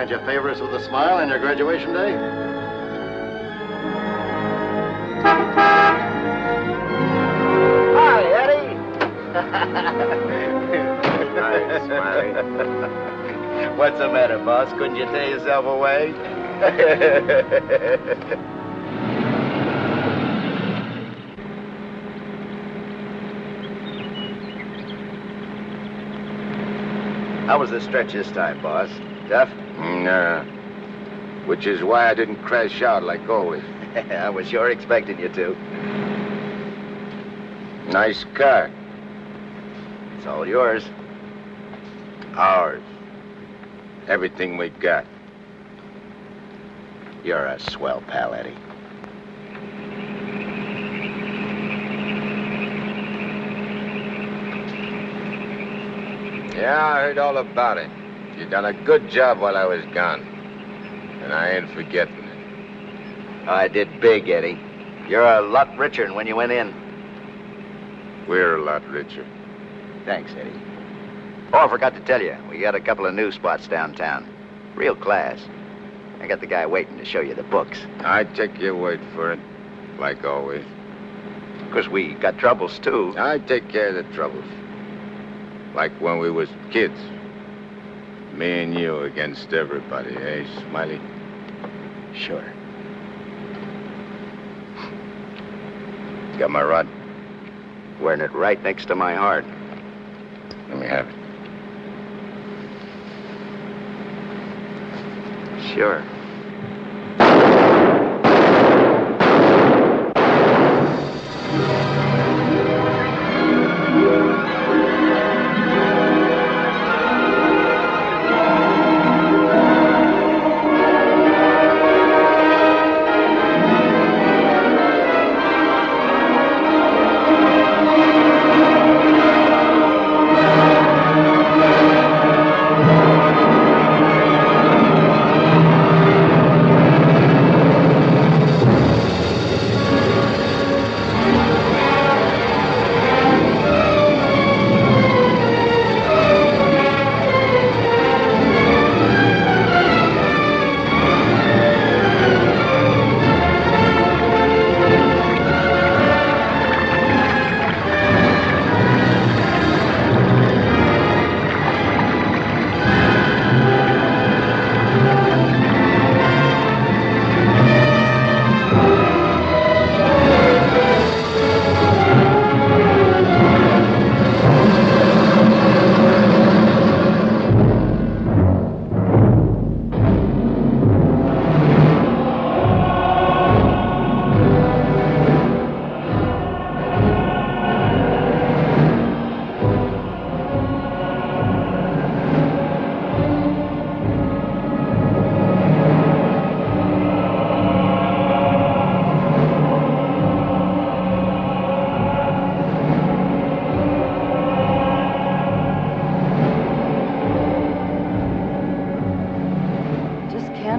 Can't you favor us with a smile on your graduation day? Hi, Eddie. Hi, Smiley. What's the matter, boss? Couldn't you tear yourself away? How was the stretch this time, boss? Tough? Nah. Which is why I didn't crash out like always. I was sure expecting you to. Nice car. It's all yours. Ours. Everything we got. You're a swell pal, Eddie. Yeah, I heard all about it. You done a good job while I was gone. And I ain't forgetting it. I did big, Eddie. You're a lot richer than when you went in. We're a lot richer. Thanks, Eddie. Oh, I forgot to tell you. We got a couple of new spots downtown. Real class. I got the guy waiting to show you the books. I take your word for it, like always. Of course, we got troubles, too. I take care of the troubles. Like when we was kids. Me and you against everybody, eh, Smiley? Sure. Got my rod? Wearing it right next to my heart. Let me have it. Sure.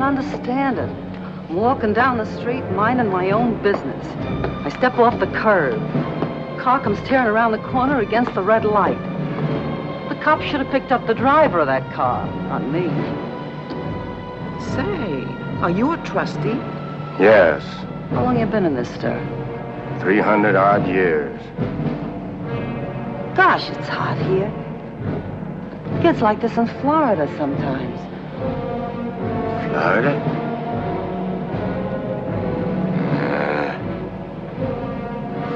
Understand it. I'm walking down the street, minding my own business. I step off the curb. Car comes tearing around the corner against the red light. The cop should have picked up the driver of that car, not me. Say, are you a trustee? Yes. How long you been in this stir? 300 odd years. Gosh, it's hot here. It gets like this in Florida sometimes. Florida?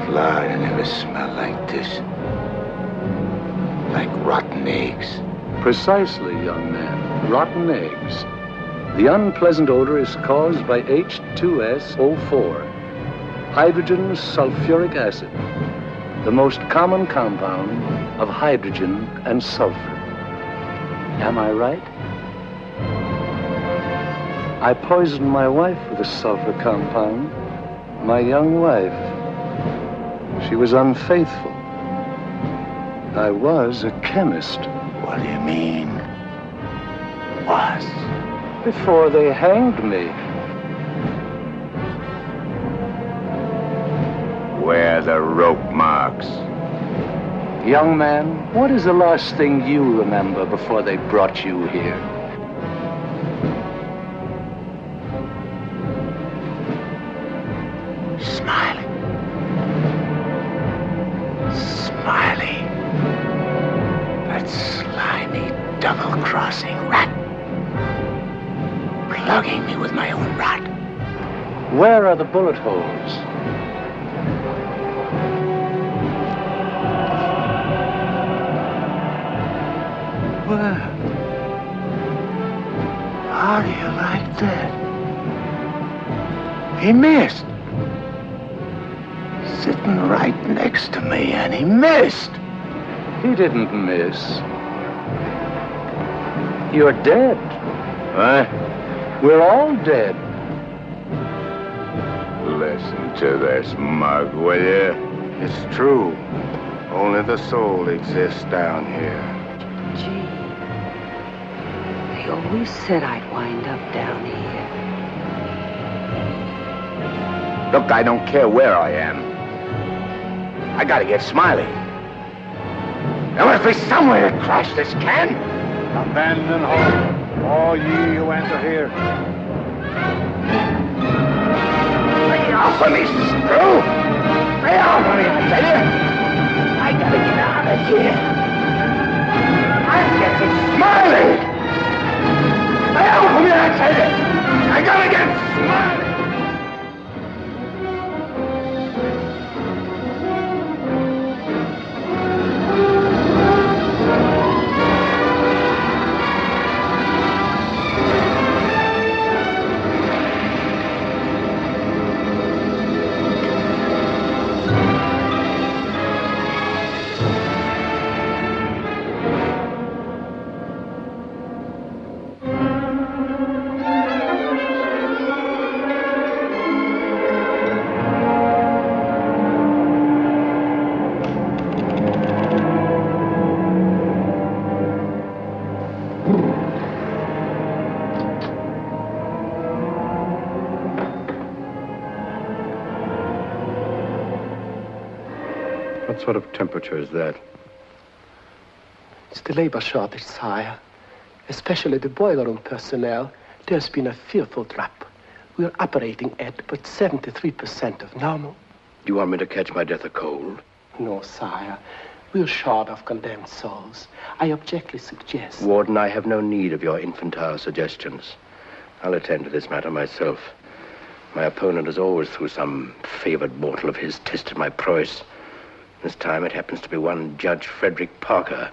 Florida never smelled like this. Like rotten eggs. Precisely, young man. Rotten eggs. The unpleasant odor is caused by H2SO4, hydrogen sulfuric acid, the most common compound of hydrogen and sulfur. Am I right? I poisoned my wife with a sulfur compound. My young wife. She was unfaithful. I was a chemist. What do you mean? Was? Before they hanged me. Where are the rope marks? Young man, what is the last thing you remember before they brought you here? Where are the bullet holes? Where? How do you like that? He missed. Sitting right next to me, and he missed. He didn't miss. You're dead. What? We're all dead. Listen to this, mug, will you? It's true. Only the soul exists down here. Gee, they always said I'd wind up down here. Look, I don't care where I am. I gotta get Smiley. There must be somewhere to crash this can. Abandon hope, all ye who enter here. Lay off of me, screw! Lay off of me, I tell you! I gotta get out of here. I'm getting Smiley! Lay off of me, I tell you! I gotta get Smiley! What sort of temperature is that? It's the labor shortage, sire. Especially the boiler room personnel. There's been a fearful drop. We're operating at but 73% of normal. You want me to catch my death of cold? No, sire. We're short of condemned souls. I objectly suggest... Warden, I have no need of your infantile suggestions. I'll attend to this matter myself. My opponent has always, through some favored mortal of his, tested my prowess. This time it happens to be one Judge Frederick Parker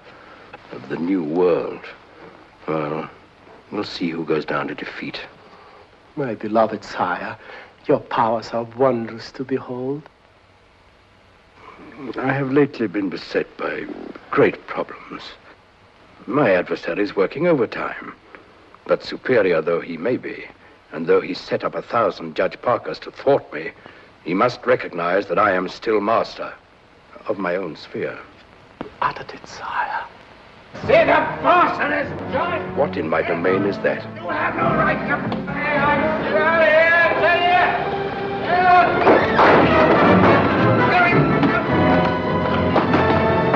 of the New World. Well, we'll see who goes down to defeat. My beloved sire, your powers are wondrous to behold. I have lately been beset by great problems. My adversary is working overtime. But superior though he may be, and though he set up 1,000 Judge Parkers to thwart me, he must recognize that I am still master of my own sphere. Uttered it, sire. See the boss of this joint! What in my domain is that? You have no right to... Get out of here, I tell you!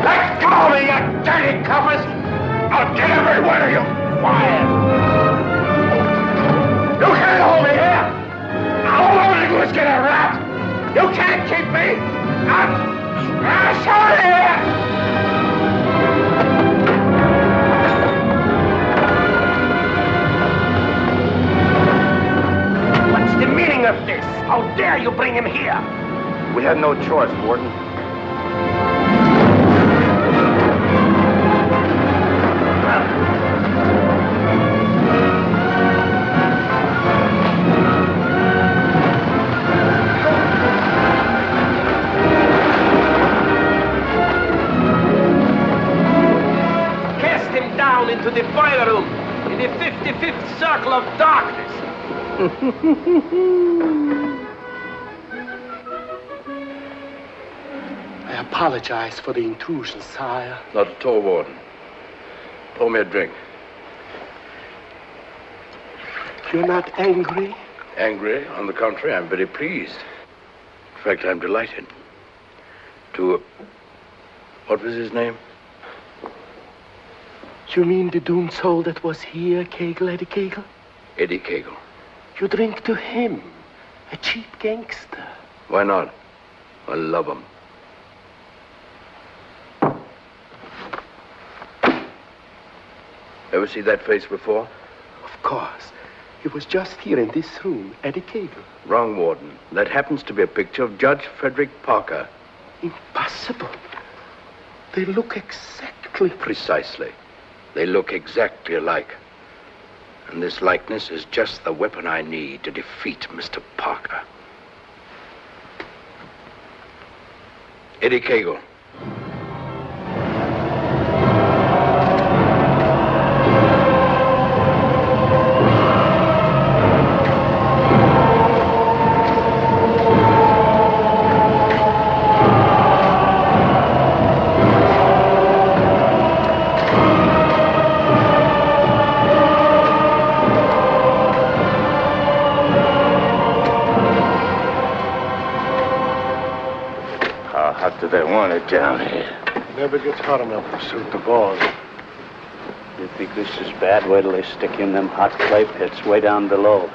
Let go of me, you dirty coppers! I'll get every one of you fired! You can't hold me here! All I want to do is get a rat! You can't keep me! I'm... Crash out of here! What's the meaning of this? How dare you bring him here? We had no choice, Warden. Into the boiler room, in the 55th circle of darkness. I apologize for the intrusion, sire. Not at all, Warden. Pour me a drink. You're not angry? Angry? On the contrary, I'm very pleased. In fact, I'm delighted. What was his name? You mean the doomed soul that was here, Kegel, Eddie Kegel? Eddie Kegel. You drink to him, a cheap gangster. Why not? I love him. Ever see that face before? Of course. He was just here in this room, Eddie Cagle. Wrong, Warden. That happens to be a picture of Judge Frederick Parker. Impossible. They look exactly... Precisely. They look exactly alike. And this likeness is just the weapon I need to defeat Mr. Parker. Eddie Cagle. They want it down here. Never gets hot enough to suit the boss. You think this is bad? Wait till they stick you in them hot clay pits way down below.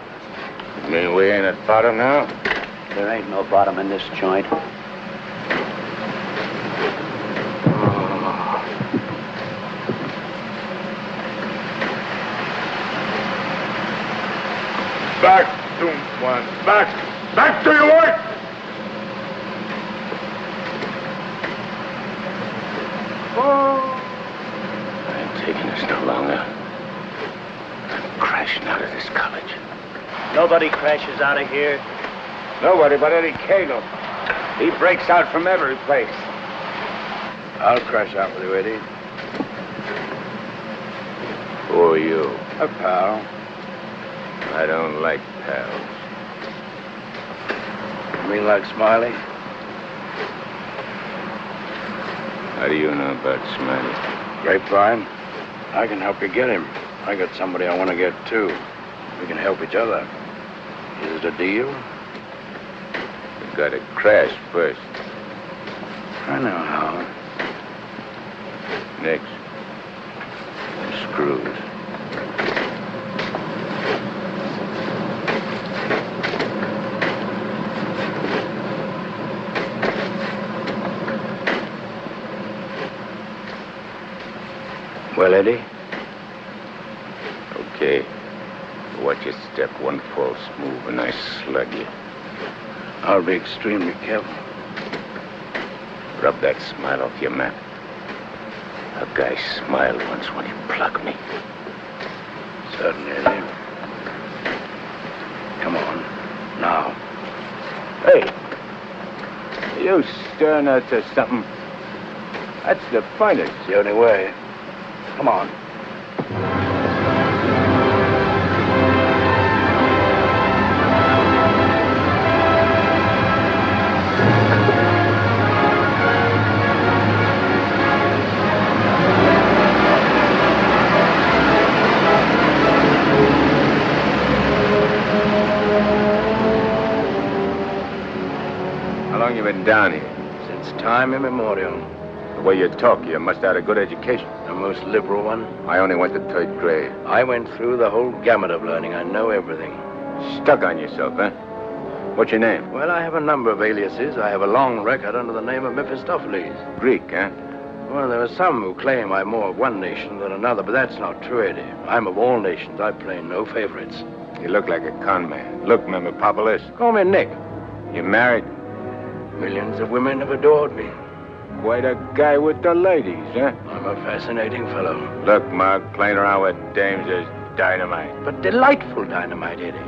You mean we ain't at bottom now? There ain't no bottom in this joint. Back to one. Back to your work! I ain't taking this no longer. I'm crashing out of this college. Nobody crashes out of here. Nobody but Eddie Cagle. He breaks out from every place. I'll crash out with you, Eddie. Who are you? A pal. I don't like pals. You mean like Smiley? How do you know about Smiley? Grapevine. I can help you get him. I got somebody I want to get, too. We can help each other. Is it a deal? You gotta crash first. I know how. Next. Screws. Well, Eddie? Okay. Watch your step. One false move and I slug you. I'll be extremely careful. Rub that smile off your map. A guy smiled once when he plugged me. Certainly, Eddie. Come on. Now. Hey! You stirring us to something? That's the finest. It's the only way. Come on. How long you been down here? Since time immemorial. The way you talk, you must have had a good education. The most liberal one. I only went to 3rd grade. I went through the whole gamut of learning. I know everything. Stuck on yourself, huh? What's your name? Well, I have a number of aliases. I have a long record under the name of Mephistopheles. Greek, huh? Well, there are some who claim I'm more of one nation than another, but that's not true, Eddie. I'm of all nations. I play no favorites. You look like a con man. Look, Mephistopheles. Call me Nick. You married? Millions of women have adored me. Quite a guy with the ladies, huh? I'm a fascinating fellow. Look, Mark, playing around with dames is dynamite. But delightful dynamite, Eddie.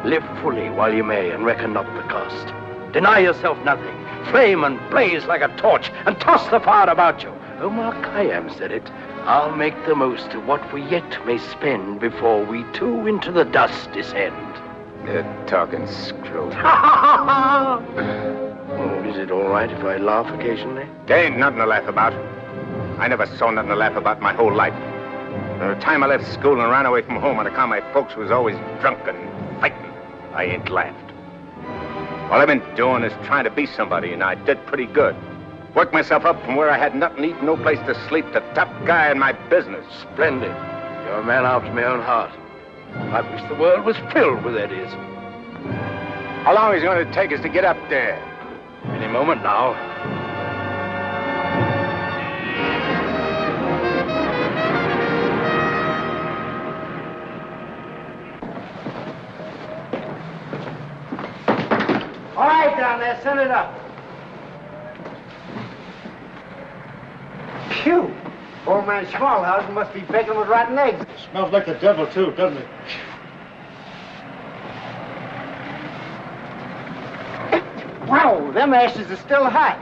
Live fully while you may and reckon not the cost. Deny yourself nothing. Flame and blaze like a torch and toss the fire about you. Omar Khayyam said it. I'll make the most of what we yet may spend before we too into the dust descend. You're talking screw. Oh, is it all right if I laugh occasionally? There ain't nothing to laugh about. I never saw nothing to laugh about my whole life. From the time I left school and ran away from home on account my folks was always drunk and fighting, I ain't laughed. All I've been doing is trying to be somebody, and I did pretty good. Worked myself up from where I had nothing to eat, no place to sleep, to top guy in my business. Splendid. You're a man after my own heart. I wish the world was filled with Eddies. How long is it going to take us to get up there? Any moment now. right down there. Send it up. Phew. Old man Schmalhausen must be baking with rotten eggs. Smells like the devil, too, doesn't it? Wow, them ashes are still hot.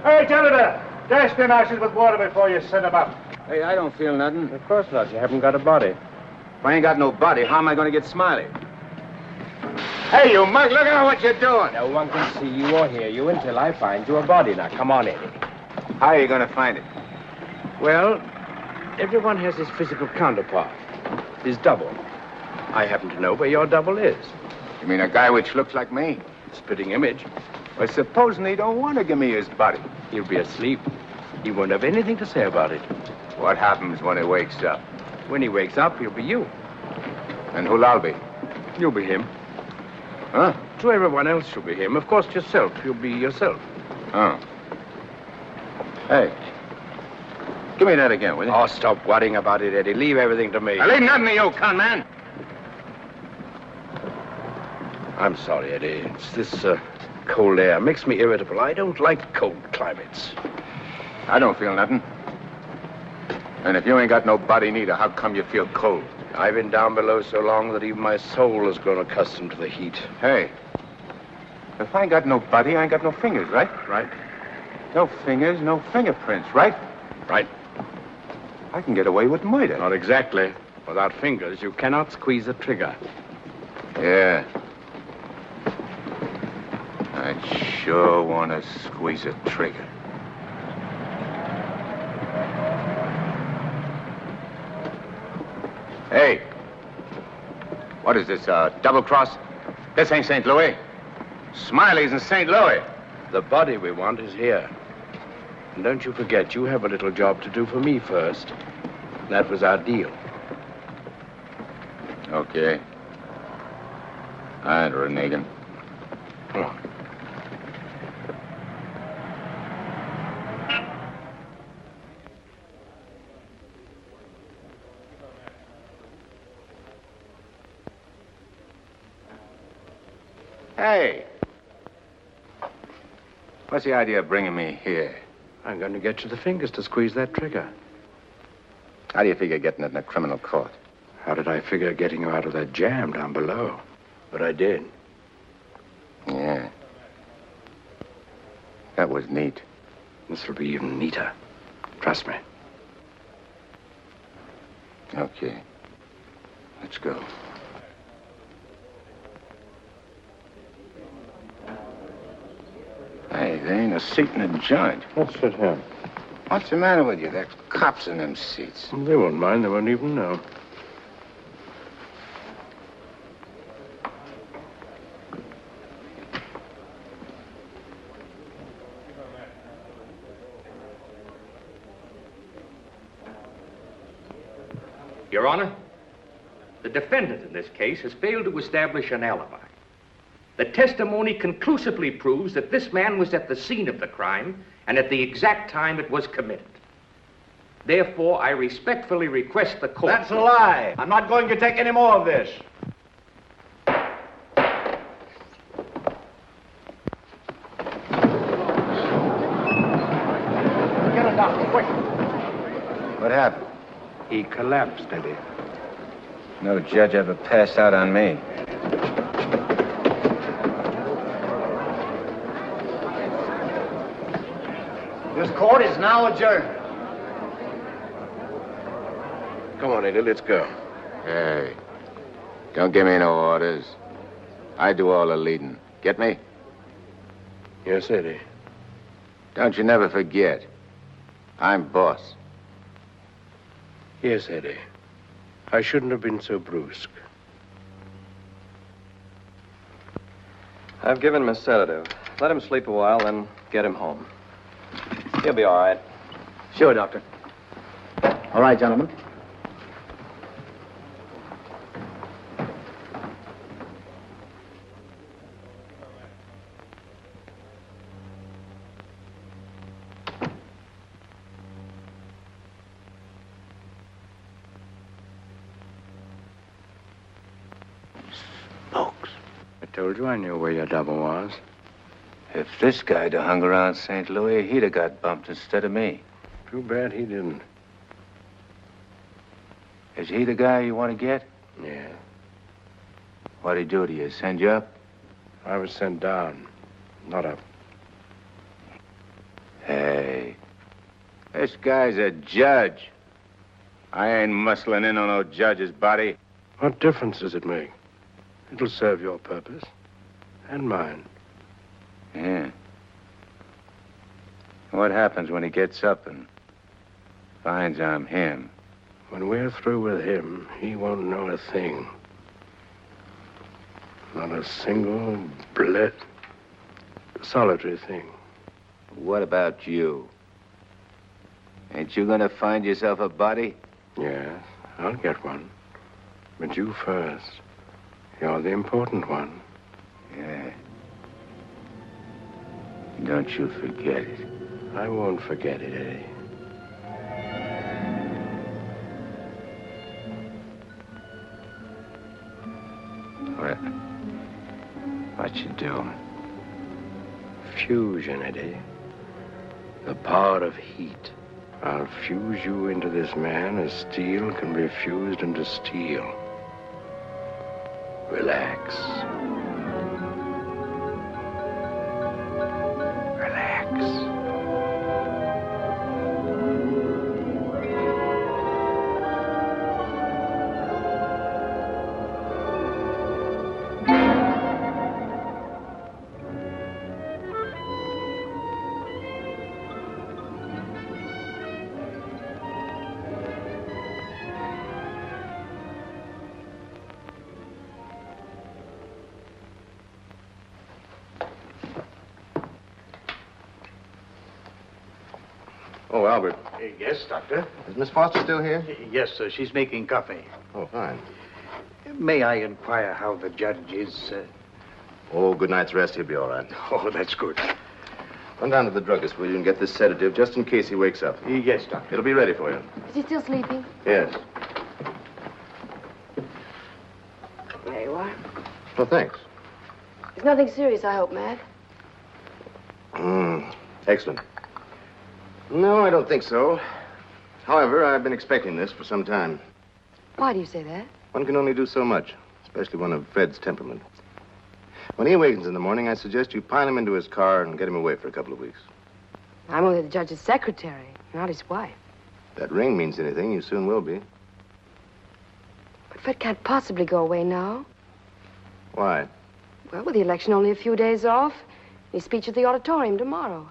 Hey, janitor, dash them ashes with water before you send them up. Hey, I don't feel nothing. Of course not. You haven't got a body. If I ain't got no body, how am I going to get Smiley? Hey, you mug, look at what you're doing. No one can see you or hear you until I find you a body. Now, come on, Eddie. How are you going to find it? Well, everyone has his physical counterpart, his double. I happen to know where your double is. You mean a guy which looks like me? Spitting image. Well, supposing he don't want to give me his body. He'll be asleep. He won't have anything to say about it. What happens when he wakes up? When he wakes up, he'll be you. And who'll I be? You'll be him. Huh? To everyone else, you'll be him. Of course, yourself. You'll be yourself. Oh. Hey. Give me that again, will you? Oh, stop worrying about it, Eddie. Leave everything to me. I leave nothing to you, con man. I'm sorry, Eddie. It's this cold air. Makes me irritable. I don't like cold climates. I don't feel nothing. And if you ain't got no body neither, how come you feel cold? I've been down below so long that even my soul has grown accustomed to the heat. Hey, if I ain't got no body, I ain't got no fingers, right? Right. No fingers, no fingerprints, right? Right. I can get away with murder. Not exactly. Without fingers, you cannot squeeze a trigger. Yeah. I'd sure want to squeeze a trigger. Hey, what is this, double cross? This ain't St. Louis. Smiley's in St. Louis. The body we want is here. And don't you forget, you have a little job to do for me first. That was our deal. Okay. I ain't reneging. Come on. Hey. What's the idea of bringing me here? I'm going to get you the fingers to squeeze that trigger. How do you figure getting it in a criminal court? How did I figure getting you out of that jam down below? But I did. Yeah. That was neat. This will be even neater. Trust me. Okay. Let's go. Hey, there ain't a seat in the joint. Let's sit here. What's the matter with you? There's cops in them seats. They won't mind. They won't even know. Your Honor, the defendant in this case has failed to establish an alibi. The testimony conclusively proves that this man was at the scene of the crime and at the exact time it was committed. Therefore, I respectfully request the court... That's a lie. I'm not going to take any more of this. Get a doctor, quick. What happened? He collapsed, Eddie. No judge ever passed out on me. This court is now adjourned. Come on, Eddie, let's go. Hey, don't give me no orders. I do all the leading. Get me? Yes, Eddie. Don't you never forget. I'm boss. Yes, Eddie. I shouldn't have been so brusque. I've given him a sedative. Let him sleep a while, then get him home. He'll be all right. Sure, Doctor. All right, gentlemen. I told you I knew where your double was. If this guy'd have hung around St. Louis, he'd have got bumped instead of me. Too bad he didn't. Is he the guy you want to get? Yeah. What'd he do to you? Send you up? I was sent down, not up. Hey, this guy's a judge. I ain't muscling in on no judge's body. What difference does it make? It'll serve your purpose. And mine. Yeah. What happens when he gets up and finds I'm him? When we're through with him, he won't know a thing. Not a single solitary thing. What about you? Ain't you gonna find yourself a body? Yes, I'll get one. But you first. You're the important one. Yeah. Don't you forget it. I won't forget it, Eddie. What you doing? Fusion, Eddie. The power of heat. I'll fuse you into this man as steel can be fused into steel. Relax. Relax. Oh, Albert. Yes, Doctor? Is Miss Foster still here? Yes, sir. She's making coffee. Oh, fine. May I inquire how the judge is? Oh, good night's rest. He'll be all right. Oh, that's good. Run down to the druggist, will you, and get this sedative just in case he wakes up. Yes, Doctor. It'll be ready for you. Is he still sleeping? Yes. There you are. Well, thanks. It's nothing serious, I hope, Matt. Excellent. No, I don't think so. However, I've been expecting this for some time. Why do you say that? One can only do so much, especially one of Fred's temperament. When he awakens in the morning, I suggest you pile him into his car and get him away for a couple of weeks. I'm only the judge's secretary, not his wife. If that ring means anything, you soon will be. But Fred can't possibly go away now. Why? Well, with the election only a few days off, his speech at the auditorium tomorrow.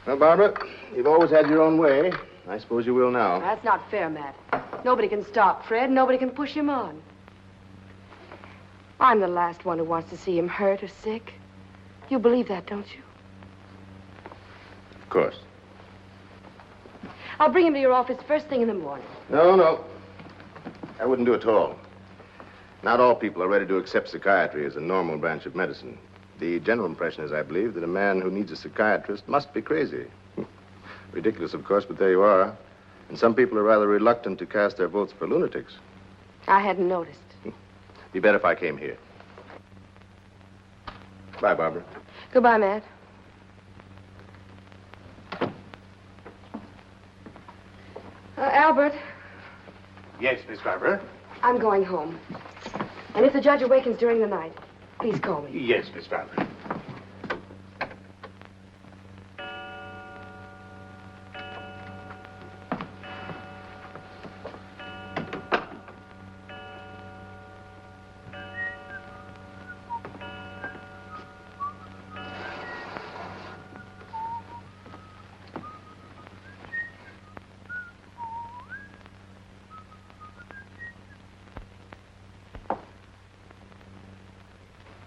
Well, Barbara, you've always had your own way. I suppose you will now. That's not fair, Matt. Nobody can stop Fred. Nobody can push him on. I'm the last one who wants to see him hurt or sick. You believe that, don't you? Of course. I'll bring him to your office first thing in the morning. No. I wouldn't do it at all. Not all people are ready to accept psychiatry as a normal branch of medicine. The general impression is, I believe, that a man who needs a psychiatrist must be crazy. Ridiculous, of course, but there you are. And some people are rather reluctant to cast their votes for lunatics. I hadn't noticed. Be better if I came here. Bye, Barbara. Goodbye, Matt. Albert. Yes, Miss Barbara? I'm going home. And if the judge awakens during the night, please call me. Yes, Miss Barbara.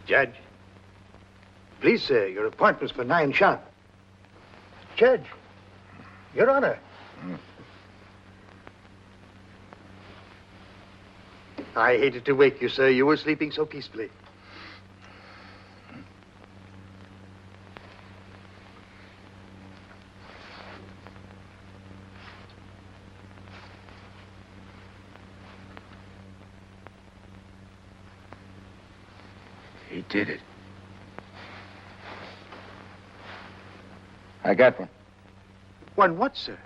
Judge. Please, sir, your appointment's for 9 sharp. Judge. Your Honor. I hated to wake you, sir. You were sleeping so peacefully. He did it. I got one. One what, sir?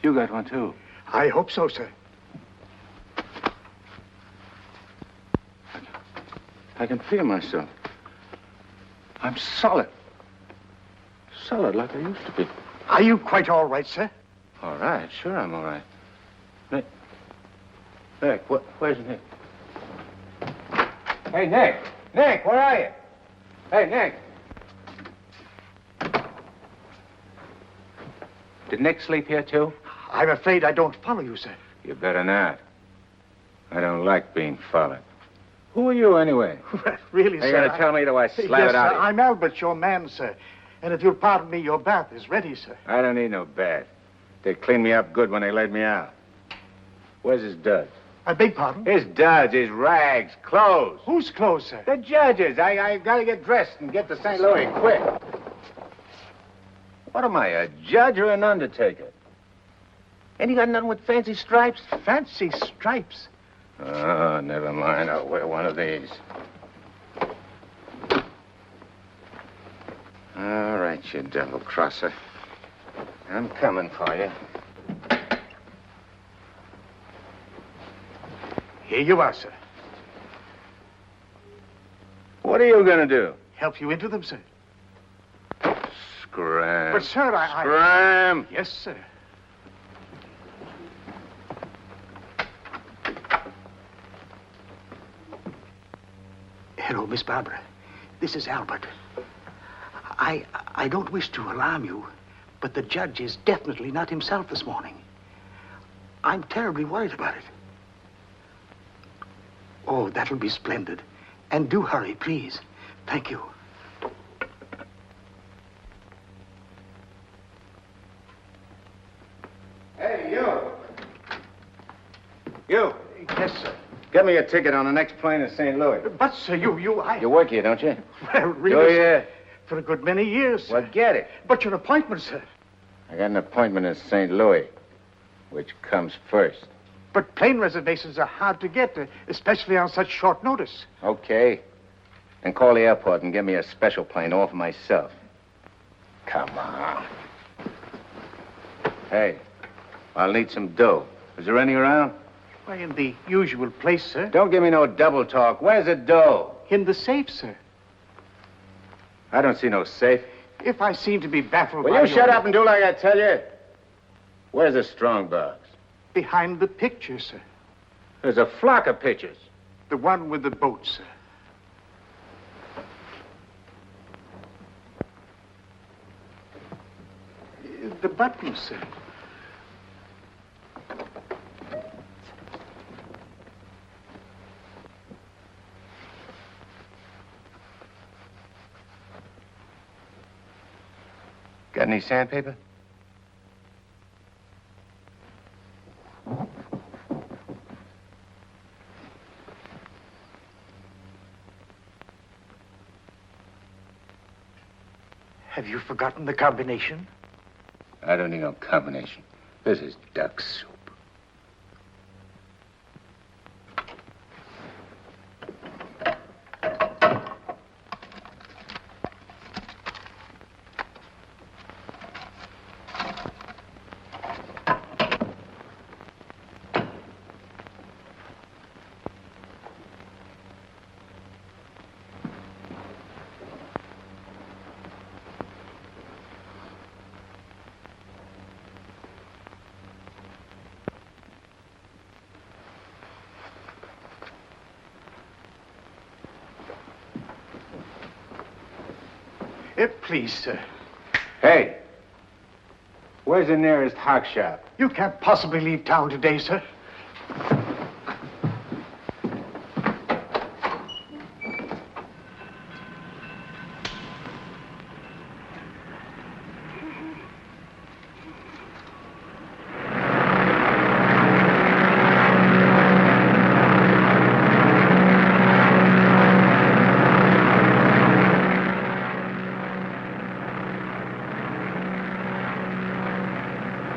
You got one, too. I hope so, sir. I can feel myself. I'm solid. Solid like I used to be. Are you quite all right, sir? All right, sure I'm all right. Nick. Nick, where's Nick? Hey, Nick! Nick, where are you? Hey, Nick! Did Nick sleep here, too? I'm afraid I don't follow you, sir. You better not. I don't like being followed. Who are you, anyway? Really, Are you sir? going to tell me till I slap yes, it out sir, of you? I'm Albert, your man, sir. And if you'll pardon me, your bath is ready, sir. I don't need no bath. They cleaned me up good when they laid me out. Where's his duds? I beg pardon? His duds, his rags, clothes. Whose clothes, sir? The judge's. I got to get dressed and get to St. Louis quick. What am I, a judge or an undertaker? Ain't you got nothing with fancy stripes? Fancy stripes? Oh, never mind. I'll wear one of these. All right, you devil crosser. I'm coming for you. Here you are, sir. What are you going to do? Help you into them, sir. Scram. But, sir, I... Scram! Yes, sir. Hello, Miss Barbara. This is Albert. I don't wish to alarm you, but the judge is definitely not himself this morning. I'm terribly worried about it. Oh, that'll be splendid. And do hurry, please. Thank you. Hey, you! You! Yes, sir. Get me a ticket on the next plane to St. Louis. But, sir, You work here, don't you? Well, really, Do you? for a good many years, sir. Well, get it. But your appointment, sir. I got an appointment in St. Louis. Which comes first? But plane reservations are hard to get, especially on such short notice. Okay. Then call the airport and get me a special plane all for myself. Come on. Hey, I'll need some dough. Is there any around? Why, in the usual place, sir. Don't give me no double talk. Where's the dough? In the safe, sir. I don't see no safe. If I seem to be baffled Will by you shut up and do like I tell you? Where's the strong box? Behind the picture, sir. There's a flock of pictures. The one with the boat, sir. The button, sir. Got any sandpaper? Have you forgotten the combination? I don't need no combination. This is duck soup. Please, sir. Hey, where's the nearest hock shop? You can't possibly leave town today, sir.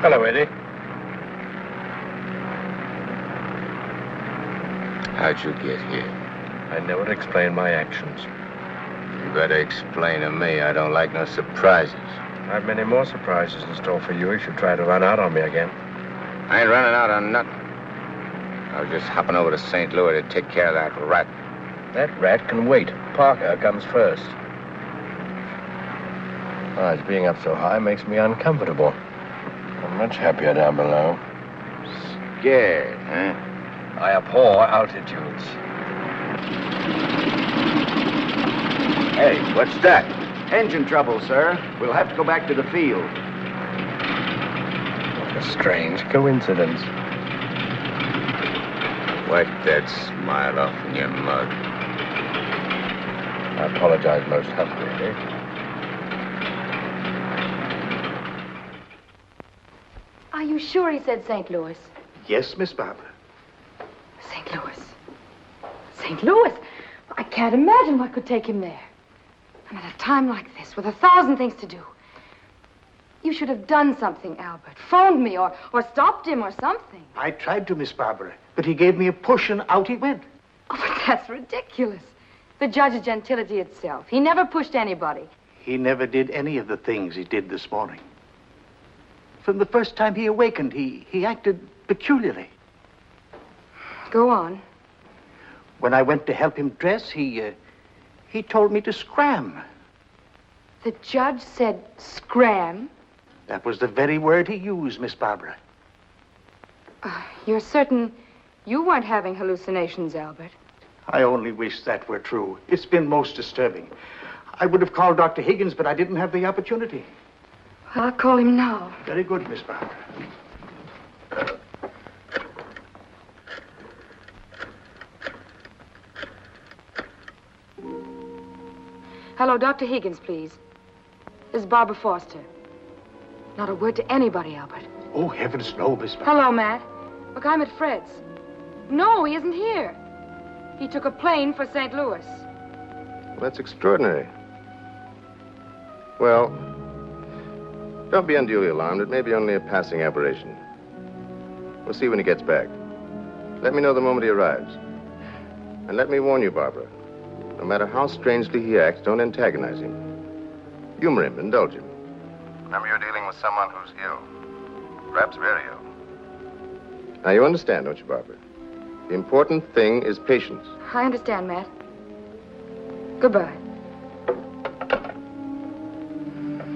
Hello, Eddie. How'd you get here? I never explain my actions. You better explain to me. I don't like no surprises. I've many more surprises in store for you if you try to run out on me again. I ain't running out on nothing. I was just hopping over to St. Louis to take care of that rat. That rat can wait. Parker comes first. Besides, being up so high makes me uncomfortable. I'm much happier down below. Scared, huh? I abhor altitudes. Hey, what's that? Engine trouble, sir. We'll have to go back to the field. What a strange coincidence. Wipe that smile off in your mug. I apologize most humbly, eh? Are you sure he said St. Louis? Yes, Miss Barbara. St. Louis. St. Louis? I can't imagine what could take him there. And at a time like this, with 1,000 things to do. You should have done something, Albert. Phoned me or stopped him or something. I tried to, Miss Barbara, but he gave me a push and out he went. Oh, but that's ridiculous. The judge is gentility itself. He never pushed anybody. He never did any of the things he did this morning. From the first time he awakened, he acted peculiarly. Go on. When I went to help him dress, he told me to scram. The judge said scram? That was the very word he used, Miss Barbara. You're certain you weren't having hallucinations, Albert? I only wish that were true. It's been most disturbing. I would have called Dr. Higgins, but I didn't have the opportunity. I'll call him now. Very good, Miss Barbara. Hello, Dr. Higgins, please. This is Barbara Foster. Not a word to anybody, Albert. Oh, heavens, no, Miss Barbara. Hello, Matt. Look, I'm at Fred's. No, he isn't here. He took a plane for St. Louis. Well, that's extraordinary. Well, don't be unduly alarmed. It may be only a passing aberration. We'll see when he gets back. Let me know the moment he arrives. And let me warn you, Barbara. No matter how strangely he acts, don't antagonize him. Humor him, indulge him. Remember, you're dealing with someone who's ill. Perhaps very ill. Now, you understand, don't you, Barbara? The important thing is patience. I understand, Matt. Goodbye.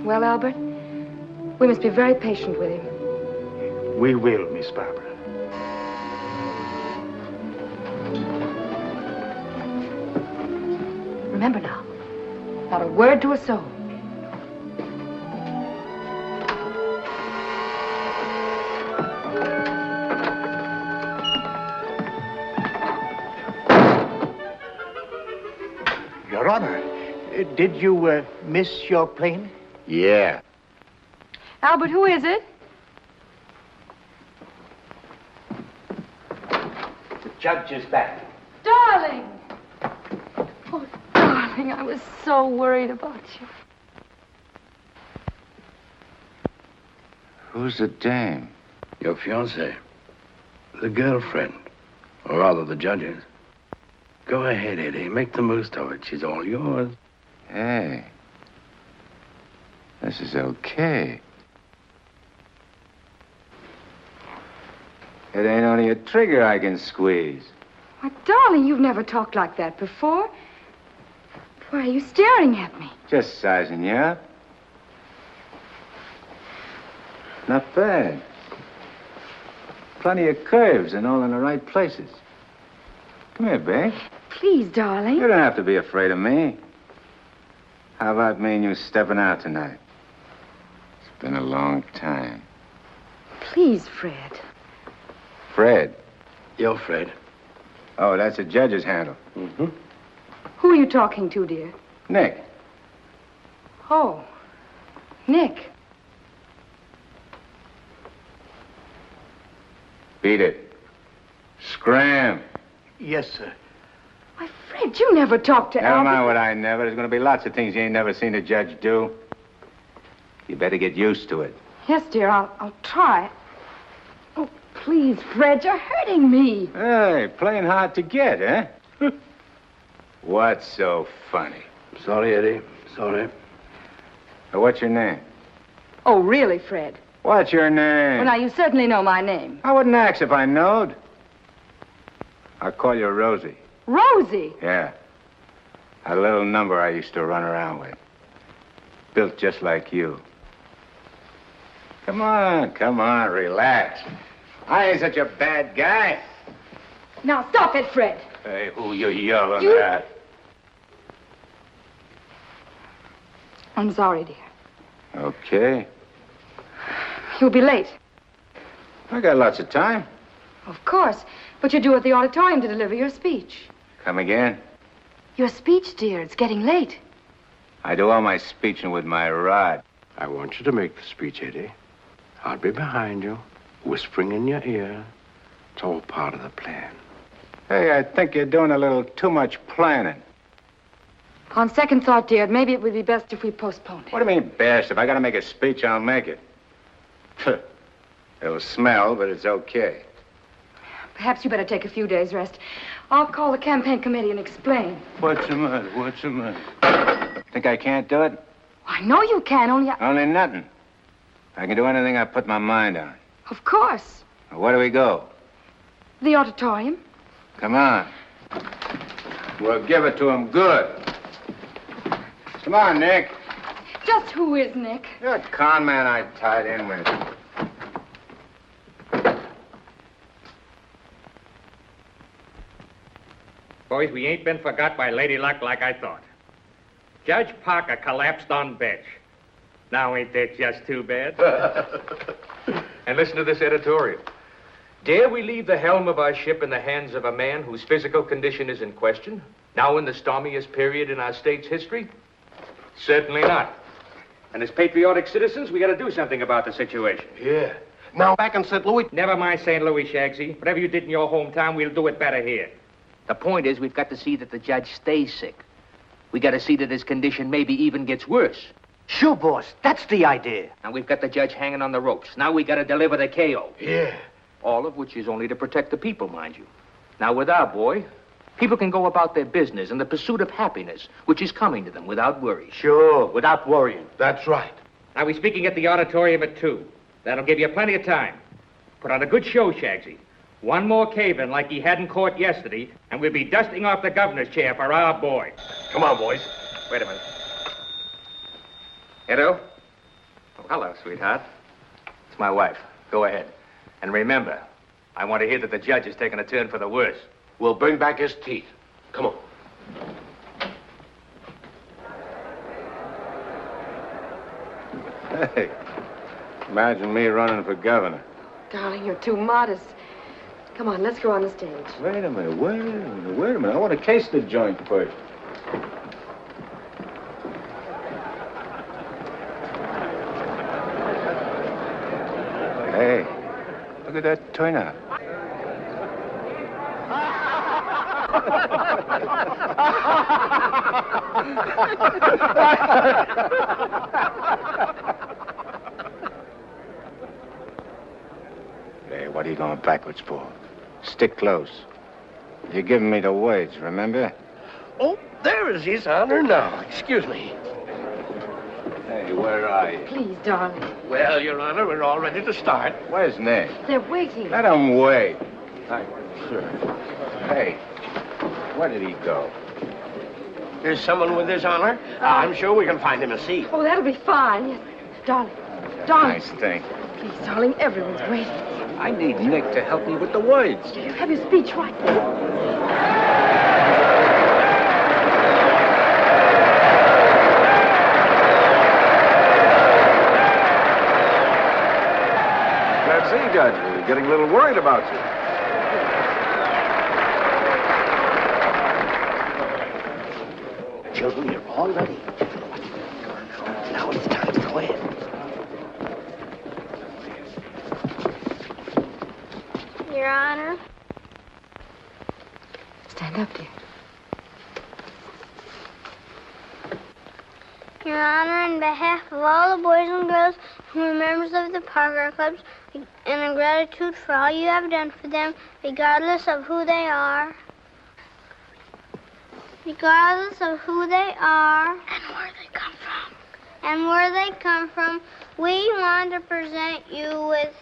Well, Albert, we must be very patient with him. We will, Miss Barbara. Remember now, not a word to a soul. Your Honor, did you miss your plane? Yeah. Albert, who is it? The judge is back. Darling! Oh, darling, I was so worried about you. Who's the dame? Your fiancée. The girlfriend. Or rather, the judge's. Go ahead, Eddie. Make the most of it. She's all yours. Hey. This is okay. It ain't only a trigger I can squeeze. Why, darling, you've never talked like that before. Why are you staring at me? Just sizing you up. Not bad. Plenty of curves and all in the right places. Come here, babe. Please, darling. You don't have to be afraid of me. How about me and you stepping out tonight? It's been a long time. Please, Fred. Fred? You're Fred. Oh, that's a judge's handle. Mm-hmm. Who are you talking to, dear? Nick. Oh, Nick. Beat it. Scram. Yes, sir. Why, Fred, you never talked to Never Albert. mind what I never. There's going to be lots of things you ain't never seen a judge do. You better get used to it. Yes, dear, I'll try. Oh, please, Fred, you're hurting me. Hey, playing hard to get, eh? What's so funny? Sorry, Eddie. Sorry. What's your name? Oh, really, Fred? What's your name? Well, now, you certainly know my name. I wouldn't ask if I knowed. I'll call you Rosie. Rosie? Yeah. A little number I used to run around with. Built just like you. Come on, relax. I ain't such a bad guy. Now, stop it, Fred. Hey, who you yelling at? I'm sorry, dear. Okay. You'll be late. I got lots of time. Of course. But you're due at the auditorium to deliver your speech. Come again? Your speech, dear. It's getting late. I do all my speeching with my rod. I want you to make the speech, Eddie. I'll be behind you, whispering in your ear. It's all part of the plan. Hey, I think you're doing a little too much planning. On second thought, dear, maybe it would be best if we postponed it. What do you mean, best? If I gotta make a speech, I'll make it. It'll smell, but it's okay. Perhaps you better take a few days' rest. I'll call the campaign committee and explain. What's the matter? What's the matter? Think I can't do it? I know you can, only Only nothing. I can do anything I put my mind on. Of course. Now, where do we go? The auditorium. Come on. We'll give it to him good. Come on, Nick. Just who is Nick? You're a con man I tied in with. Boys, we ain't been forgot by Lady Luck like I thought. Judge Parker collapsed on bench. Now ain't that just too bad? And listen to this editorial. Dare we leave the helm of our ship in the hands of a man whose physical condition is in question, now in the stormiest period in our state's history? Certainly not. And as patriotic citizens, we gotta do something about the situation. Yeah. Now back in St. Louis. Never mind St. Louis, Shagsy. Whatever you did in your hometown, we'll do it better here. The point is, we've got to see that the judge stays sick. We got to see that his condition maybe even gets worse. Sure, boss. That's the idea. And we've got the judge hanging on the ropes. Now we got to deliver the KO. Yeah. All of which is only to protect the people, mind you. Now, with our boy, people can go about their business in the pursuit of happiness, which is coming to them without worry. Sure, without worrying. That's right. Now, we're speaking at the auditorium at 2. That'll give you plenty of time. Put on a good show, Shagsy. One more cave-in like he had in court yesterday, and we'll be dusting off the governor's chair for our boy. Come on, boys. Wait a minute. Edo? Oh, hello, sweetheart. It's my wife. Go ahead. And remember, I want to hear that the judge is taking a turn for the worse. We'll bring back his teeth. Come on. Hey, imagine me running for governor. Darling, you're too modest. Come on, let's go on the stage. Wait a minute. I want to case the joint first. Hey, look at that turnout. Hey, what are you going backwards for? Stick close. You're giving me the words, remember? Oh, there is His Honor now. Excuse me. Hey, where are you? Please, darling. Well, Your Honor, we're all ready to start. Where's Nick? They're waiting. Let him wait. Sure. Hey, where did he go? There's someone with His Honor. I'm sure we can find him a seat. Oh, that'll be fine. Yes. Darling. Darling. Nice thing. Please, darling, everyone's waiting. I need Nick to help me with the words. You have your speech right now. See, Judge, we're getting a little worried about you. Children, you're all ready. Now it's time to go in. Your Honor. Stand up, dear. Your Honor, on behalf of all the boys and girls who are members of the Parker Clubs, and in gratitude for all you have done for them, regardless of who they are. Regardless of who they are. And where they come from. And where they come from, we want to present you with...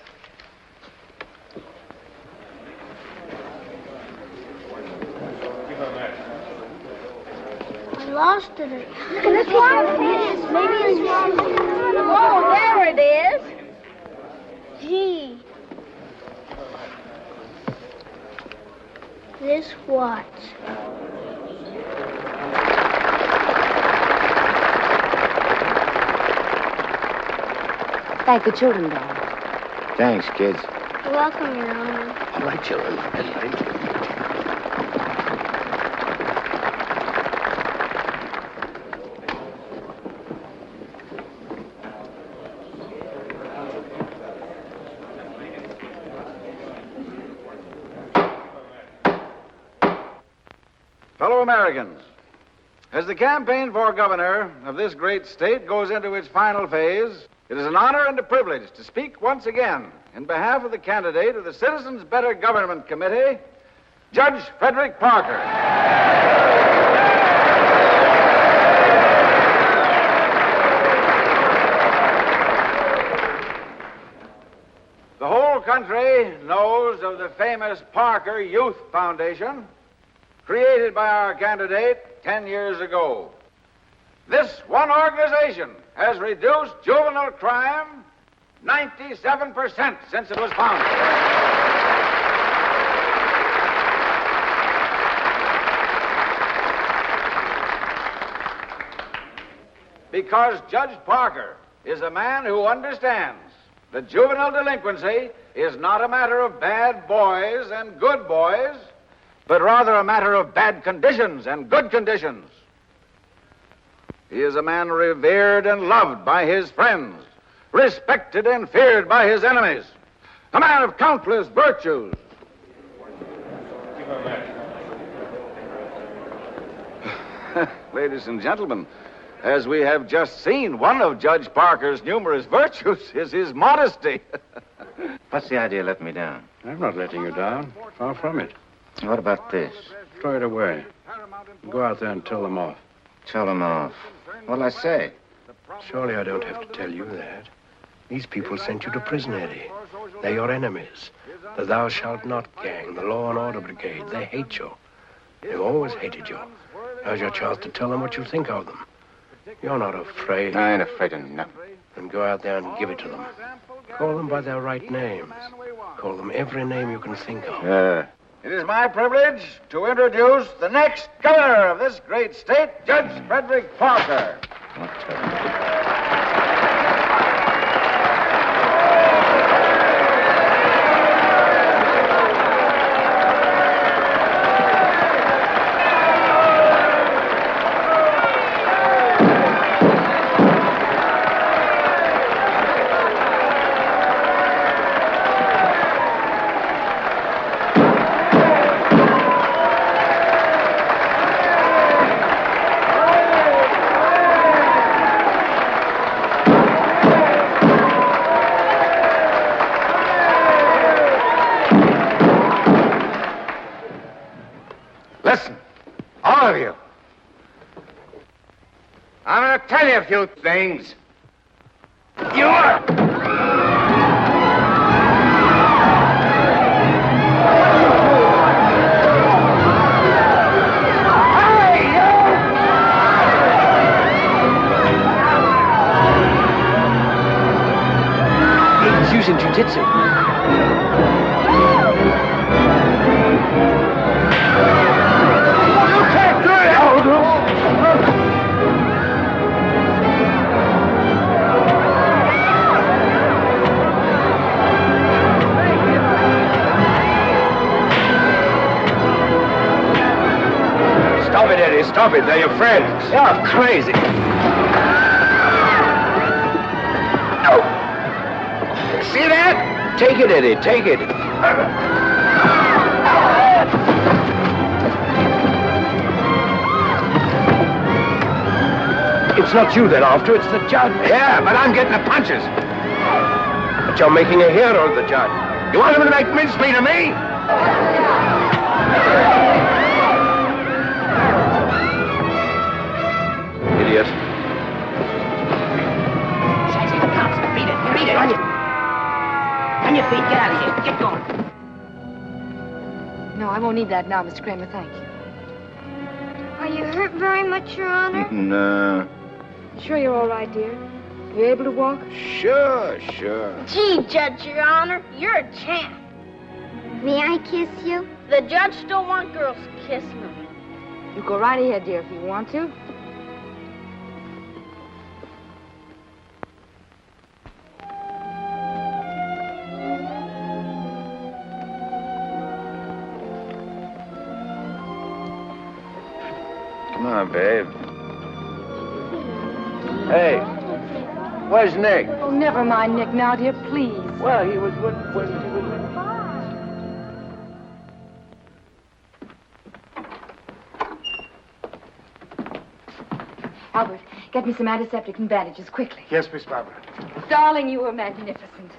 I lost it. Look at this one. Maybe it's wrong. Oh, there it is. Gee. This what? Thank the children, Dad. Thanks, kids. You're welcome, Your Honor. All right, children. All right. Fellow Americans, as the campaign for governor of this great state goes into its final phase, it is an honor and a privilege to speak once again in behalf of the candidate of the Citizens Better Government Committee, Judge Frederick Parker. The whole country knows of the famous Parker Youth Foundation, created by our candidate 10 years ago. This one organization has reduced juvenile crime 97% since it was founded. Because Judge Parker is a man who understands that juvenile delinquency is not a matter of bad boys and good boys, but rather a matter of bad conditions and good conditions. He is a man revered and loved by his friends, respected and feared by his enemies, a man of countless virtues. Ladies and gentlemen, as we have just seen, one of Judge Parker's numerous virtues is his modesty. What's the idea of letting me down? I'm not letting you down. Far from it. What about this? Throw it away. Go out there and tell them off. Tell them off. What'll I say? Surely I don't have to tell you that. These people sent you to prison, Eddie. They're your enemies. The Thou Shalt Not gang, the Law and Order Brigade. They hate you. They've always hated you. Now's your chance to tell them what you think of them. You're not afraid. I ain't afraid of nothing. Then go out there and give it to them. Call them by their right names. Call them every name you can think of. It is my privilege to introduce the next governor of this great state, Judge Frederick Parker. Listen, all of you. I'm going to tell you a few things. You are... He's using jiu-jitsu. Stop it, Eddie. Stop it. They're your friends. You're crazy. No. See that? Take it, Eddie. Take it. It's not you they're after. It's the judge. Yeah, but I'm getting the punches. But you're making a hero of the judge. You want him to make mincemeat of me? Idiot. Shaggy, the cops. Beat it. Beat it. On your feet. Get out of here. Get going. No, I won't need that now, Mr. Kramer. Thank you. Are you hurt very much, Your Honor? No. Sure you're all right, dear? You able to walk? Sure. Gee, Judge, Your Honor, you're a champ. May I kiss you? The judge don't want girls kissing him. You go right ahead, dear, if you want to. Come on, babe. Hey, where's Nick? Oh, never mind Nick now, dear, please. Well, he was when he was... Albert, get me some antiseptic and bandages, quickly. Yes, Miss Barbara. Darling, you were magnificent.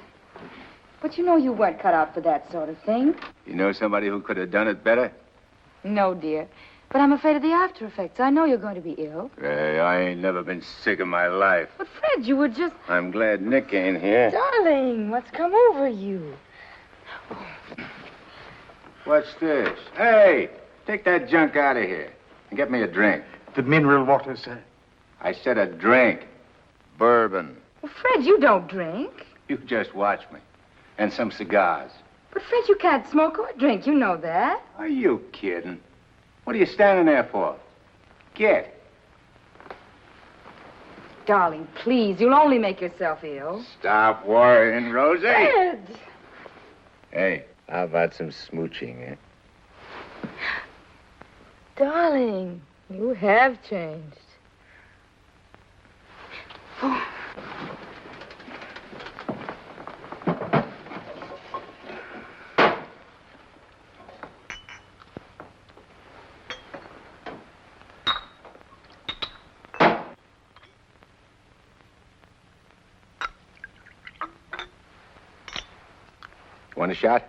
But you know you weren't cut out for that sort of thing. You know somebody who could have done it better? No, dear. But I'm afraid of the after effects. I know you're going to be ill. Hey, I ain't never been sick in my life. But, Fred, you were just... I'm glad Nick ain't here. Darling, what's come over you? What's this? Hey, take that junk out of here and get me a drink. The mineral water, sir. I said a drink. Bourbon. Well, Fred, you don't drink. You just watch me. And some cigars. But, Fred, you can't smoke or drink. You know that. Are you kidding? What are you standing there for? Get. Darling, please. You'll only make yourself ill. Stop worrying, Rosie. Fred! Hey, how about some smooching, eh? Darling, you have changed. Oh. Want a shot?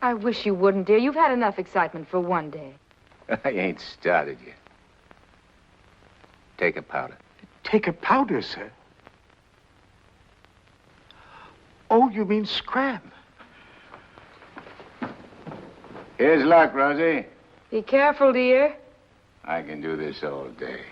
I wish you wouldn't, dear. You've had enough excitement for one day. I ain't started yet. Take a powder. Take a powder, sir? Oh, you mean scram? Here's luck, Rosie. Be careful, dear. I can do this all day.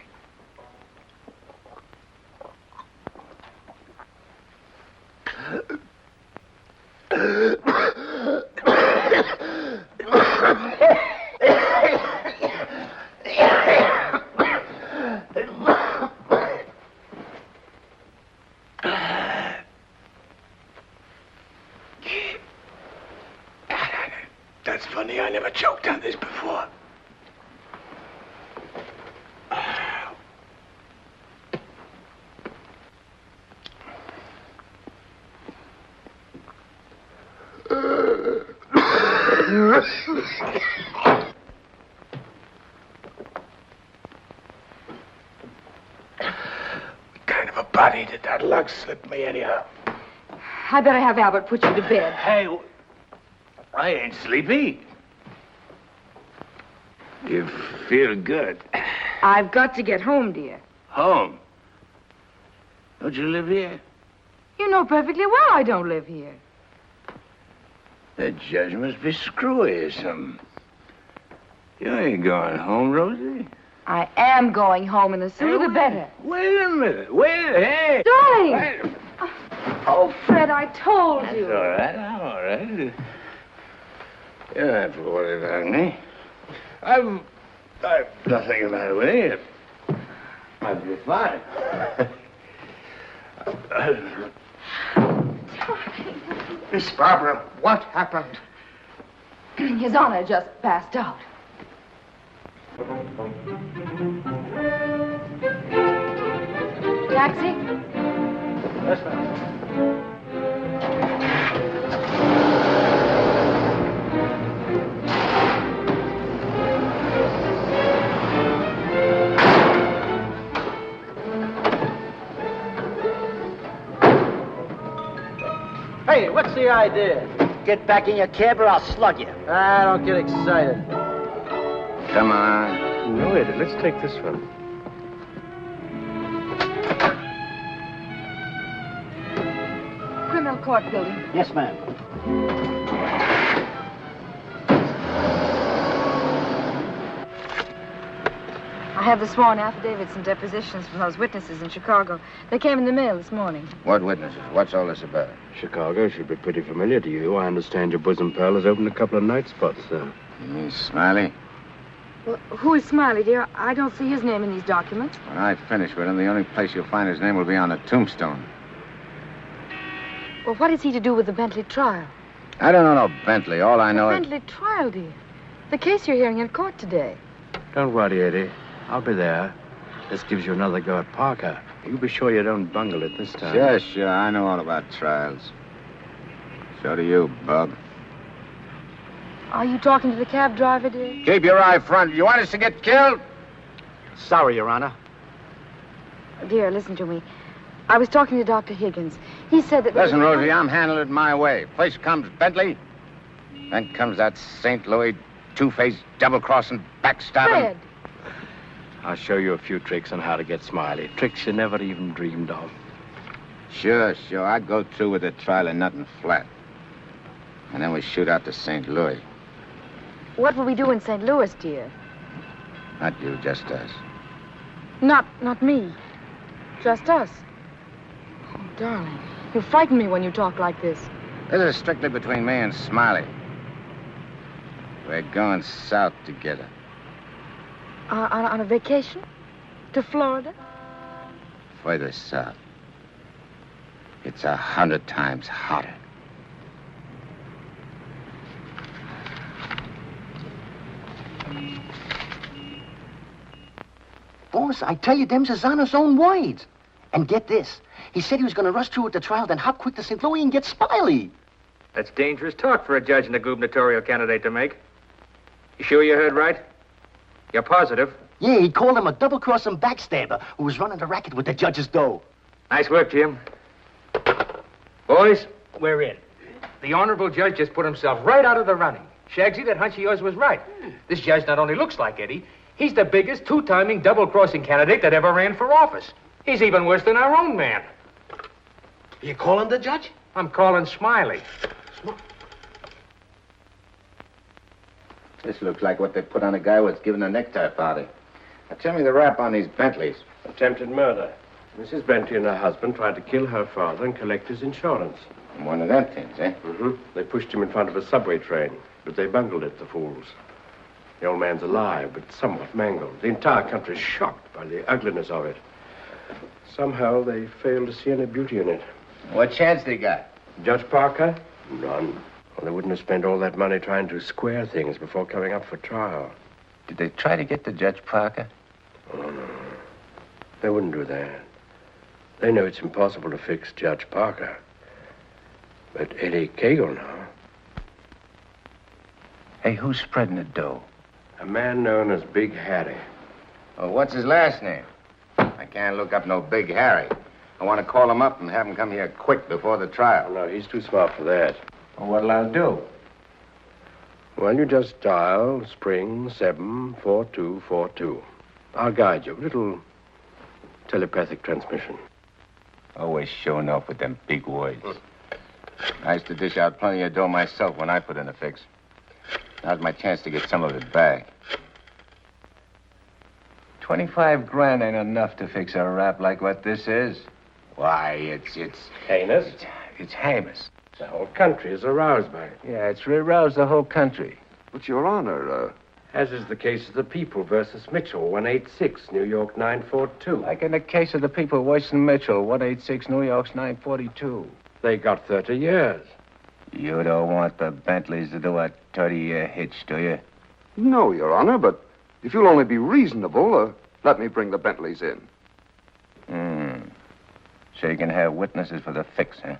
That's funny. I never choked on this before. What kind of a body did that lug slip me anyhow? I better have Albert put you to bed. Hey, I ain't sleepy. You feel good. I've got to get home, dear. Home? Don't you live here? You know perfectly well I don't live here. The judge must be screwy or something. You ain't going home, Rosie. I am going home, and the sooner the better. Wait a minute. Hey. Darling! Wait a minute. Oh, Fred, I told you. That's all right. I'm all right. You don't have to worry about me. I've nothing the matter with me. I'll be fine. Miss Barbara, what happened? His Honor just passed out. Taxi? Yes, ma'am. the idea? Get back in your cab or I'll slug you. Ah, don't get excited. Come on. No, Eddie, let's take this one. Criminal court building. Yes, ma'am. I have the sworn affidavits and depositions from those witnesses in Chicago. They came in the mail this morning. What witnesses? What's all this about? Chicago should be pretty familiar to you. I understand your bosom pal has opened a couple of night spots there. You mean Smiley? Well, who is Smiley, dear? I don't see his name in these documents. When I finish with him, the only place you'll find his name will be on the tombstone. Well, what is he to do with the Bentley trial? I don't know no Bentley. All I know is... Bentley trial, dear. The case you're hearing in court today. Don't worry, Eddie. I'll be there. This gives you another go at Parker. You be sure you don't bungle it this time. Sure. I know all about trials. So do you, Bub. Are you talking to the cab driver, dear? Keep your eye front. You want us to get killed? Sorry, Your Honor. Dear, listen to me. I was talking to Dr. Higgins. He said that... Listen, Rosie, I'm handling it my way. First comes Bentley. Then comes that St. Louis two-faced, double-crossing, backstabbing... Fred! I'll show you a few tricks on how to get Smiley. Tricks you never even dreamed of. Sure. I'd go through with the trial and nothing flat. And then we shoot out to St. Louis. What will we do in St. Louis, dear? Not you, just us. Not me. Just us. Oh, darling, you frighten me when you talk like this. This is strictly between me and Smiley. We're going south together. On a vacation? To Florida? Further south. It's 100 times hotter. Boss, I tell you, them's his honor's own words. And get this. He said he was going to rush through with the trial, then hop quick to St. Louis and get Smiley. That's dangerous talk for a judge and a gubernatorial candidate to make. You sure you heard right? You're positive? Yeah, he called him a double-crossing backstabber who was running the racket with the judge's dough. Nice work, Jim. Boys, we're in. The honorable judge just put himself right out of the running. Shagsy, that hunch of yours was right. This judge not only looks like Eddie, he's the biggest two-timing double-crossing candidate that ever ran for office. He's even worse than our own man. You calling the judge? I'm calling Smiley. This looks like what they put on a guy who was giving a necktie party. Now, tell me the rap on these Bentleys. Attempted murder. Mrs. Bentley and her husband tried to kill her father and collect his insurance. One of them things, eh? Mm-hmm. They pushed him in front of a subway train, but they bungled it, the fools. The old man's alive, but somewhat mangled. The entire country's shocked by the ugliness of it. Somehow they failed to see any beauty in it. What chance they got? Judge Parker? None. Well, they wouldn't have spent all that money trying to square things before coming up for trial. Did they try to get to Judge Parker? Oh, no. They wouldn't do that. They know it's impossible to fix Judge Parker. But Eddie Cagle now. Hey, who's spreading the dough? A man known as Big Harry. Oh, what's his last name? I can't look up no Big Harry. I want to call him up and have him come here quick before the trial. No, he's too smart for that. Well, what'll I do? Well, you just dial spring 74242. I'll guide you. A little telepathic transmission. Always showing off with them big words. I used to dish out plenty of dough myself when I put in a fix. Now's my chance to get some of it back. 25 grand ain't enough to fix a rap like what this is. Why, it's heinous. It's heinous. The whole country is aroused by it. Yeah, it's aroused the whole country. But, Your Honor, As is the case of the People versus Mitchell, 186, New York 942. Like in the case of the People, Weston Mitchell, 186, New York's 942. They got 30 years. You don't want the Bentleys to do a 30-year hitch, do you? No, Your Honor, but if you'll only be reasonable, let me bring the Bentleys in. So you can have witnesses for the fix, huh?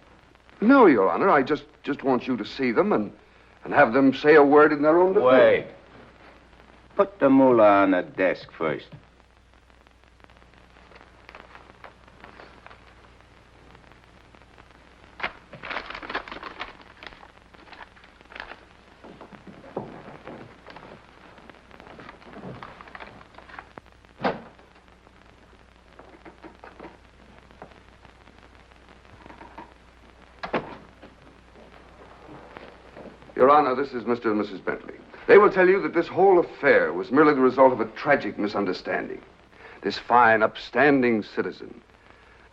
No, Your Honor, I just want you to see them and have them say a word in their own defense. Wait. Put the moolah on the desk first. Your Honor, this is Mr. and Mrs. Bentley. They will tell you that this whole affair was merely the result of a tragic misunderstanding. This fine, upstanding citizen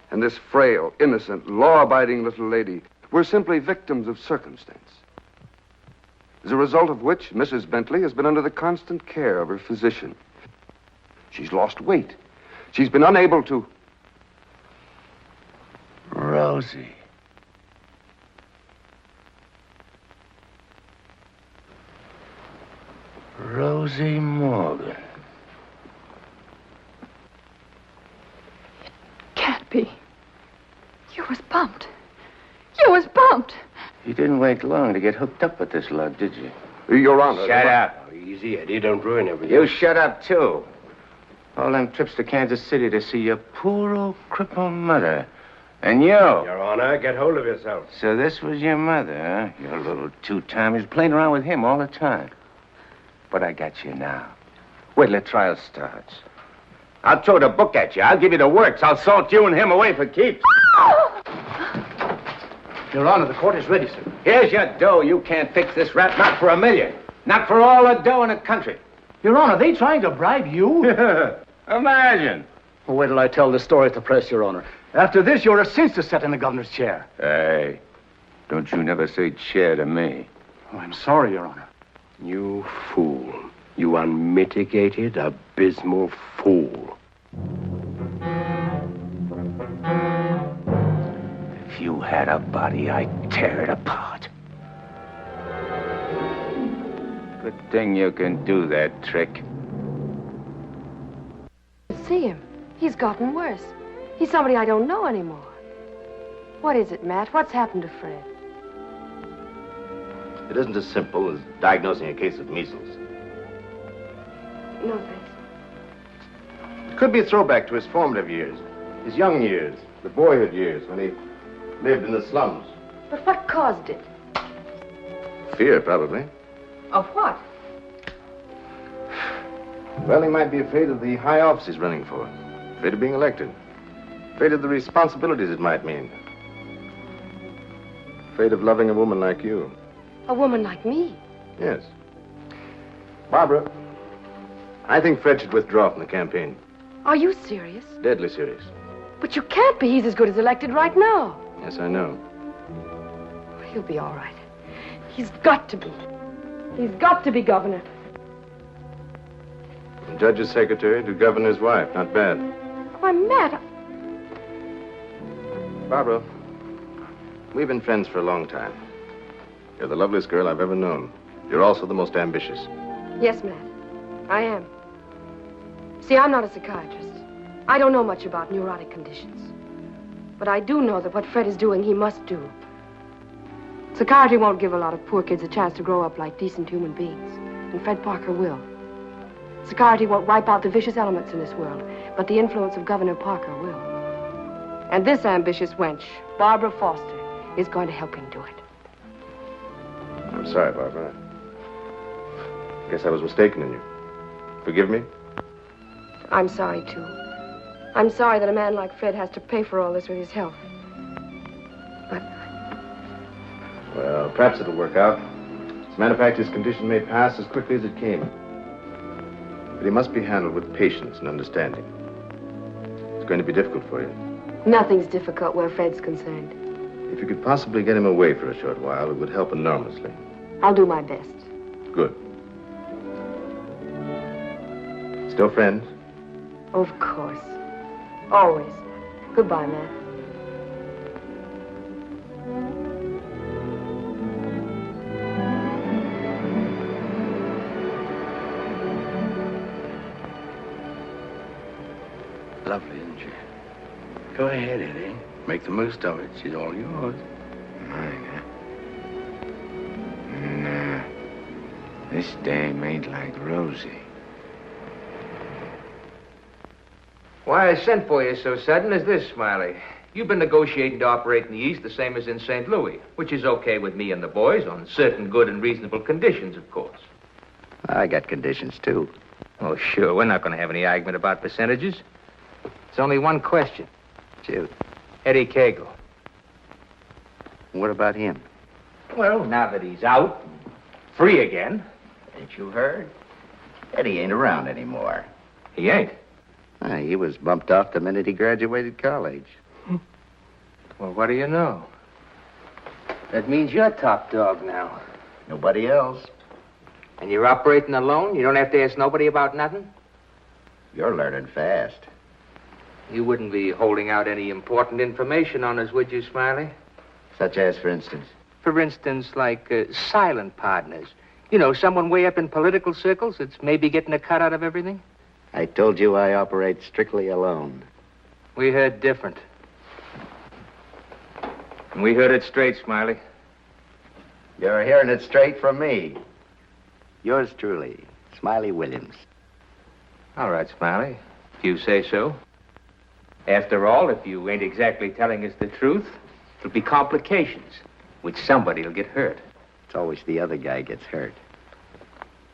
and this frail, innocent, law-abiding little lady were simply victims of circumstance. As a result of which, Mrs. Bentley has been under the constant care of her physician. She's lost weight. She's been unable to... Rosie. Rosie Morgan. Can't be. You was bumped. You was bumped. You didn't wait long to get hooked up with this lug, did you? Your Honor. Shut up. Oh, easy, Eddie. Don't ruin everything. You shut up, too. All them trips to Kansas City to see your poor old crippled mother. And you. Your Honor, get hold of yourself. So this was your mother, huh? Your little two-timer. Playing around with him all the time. But I got you now. Wait till the trial starts. I'll throw the book at you. I'll give you the works. I'll salt you and him away for keeps. Your Honor, the court is ready, sir. Here's your dough. You can't fix this rap, not for $1 million. Not for all the dough in the country. Your Honor, they trying to bribe you? Imagine. Well, wait till I tell the story at the press, Your Honor. After this, you're a cinch to sit in the governor's chair. Hey, don't you never say chair to me. Oh, I'm sorry, Your Honor. You fool. You unmitigated, abysmal fool. If you had a body, I'd tear it apart. Good thing you can do that trick. See him. He's gotten worse. He's somebody I don't know anymore. What is it, Matt? What's happened to Fred? It isn't as simple as diagnosing a case of measles. No, thanks. It could be a throwback to his formative years, his young years, the boyhood years when he lived in the slums. But what caused it? Fear, probably. Of what? Well, he might be afraid of the high office he's running for, afraid of being elected, afraid of the responsibilities it might mean, afraid of loving a woman like you. A woman like me? Yes. Barbara, I think Fred should withdraw from the campaign. Are you serious? Deadly serious. But you can't be. He's as good as elected right now. Yes, I know. He'll be all right. He's got to be. He's got to be governor. From judge's secretary to governor's wife. Not bad. Why, Matt. Barbara, we've been friends for a long time. You're the loveliest girl I've ever known. You're also the most ambitious. Yes, Matt. I am. See, I'm not a psychiatrist. I don't know much about neurotic conditions. But I do know that what Fred is doing, he must do. Psychiatry won't give a lot of poor kids a chance to grow up like decent human beings. And Fred Parker will. Psychiatry won't wipe out the vicious elements in this world, but the influence of Governor Parker will. And this ambitious wench, Barbara Foster, is going to help him do it. I'm sorry, Barbara. I guess I was mistaken in you. Forgive me? I'm sorry, too. I'm sorry that a man like Fred has to pay for all this with his health. But... Well, perhaps it'll work out. As a matter of fact, his condition may pass as quickly as it came. But he must be handled with patience and understanding. It's going to be difficult for you. Nothing's difficult where Fred's concerned. If you could possibly get him away for a short while, it would help enormously. I'll do my best. Good. Still friends? Of course. Always. Goodbye, Matt. Lovely, isn't she? Go ahead, Eddie. Make the most of it. She's all yours. Mine, huh? Nah. This dame ain't like Rosie. Why I sent for you so sudden is this, Smiley. You've been negotiating to operate in the East the same as in St. Louis, which is okay with me and the boys on certain good and reasonable conditions, of course. I got conditions, too. Oh, sure. We're not going to have any argument about percentages. It's only one question. Shoot. Eddie Cagle. What about him? Well, now that he's out, Free again. Ain't you heard? Eddie ain't around anymore. He ain't. He was bumped off the minute he graduated college. Well, what do you know? That means you're top dog now. Nobody else. And you're operating alone? You don't have to ask nobody about nothing? You're learning fast. You wouldn't be holding out any important information on us, would you, Smiley? Such as, for instance? For instance, like silent partners. You know, someone way up in political circles that's maybe getting a cut out of everything? I told you I operate strictly alone. We heard different. And we heard it straight, Smiley. You're hearing it straight from me. Yours truly, Smiley Williams. All right, Smiley, if you say so. After all, if you ain't exactly telling us the truth, there'll be complications, which somebody'll get hurt. It's always the other guy gets hurt,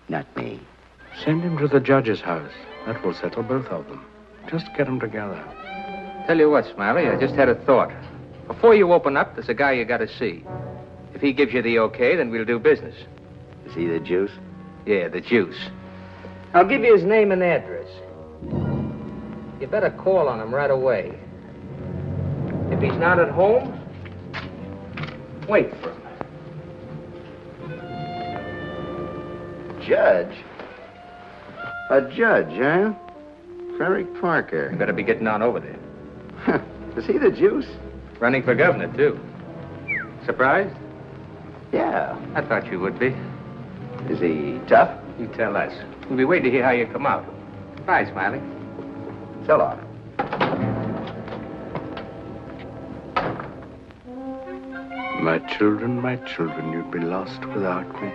not me. Send him to the judge's house. That will settle both of them. Just get them together. Tell you what, Smiley, I just had a thought. Before you open up, there's a guy you gotta see. If he gives you the okay, then we'll do business. Is he the juice? Yeah, the juice. I'll give you his name and address. You better call on him right away. If he's not at home, wait for him. Judge? A judge, huh? Frederick Parker. You better be getting on over there. Is he the juice? Running for governor, too. Surprised? Yeah. I thought you would be. Is he tough? You tell us. We'll be waiting to hear how you come out. Bye, Smiley. So long. My children, you'd be lost without me.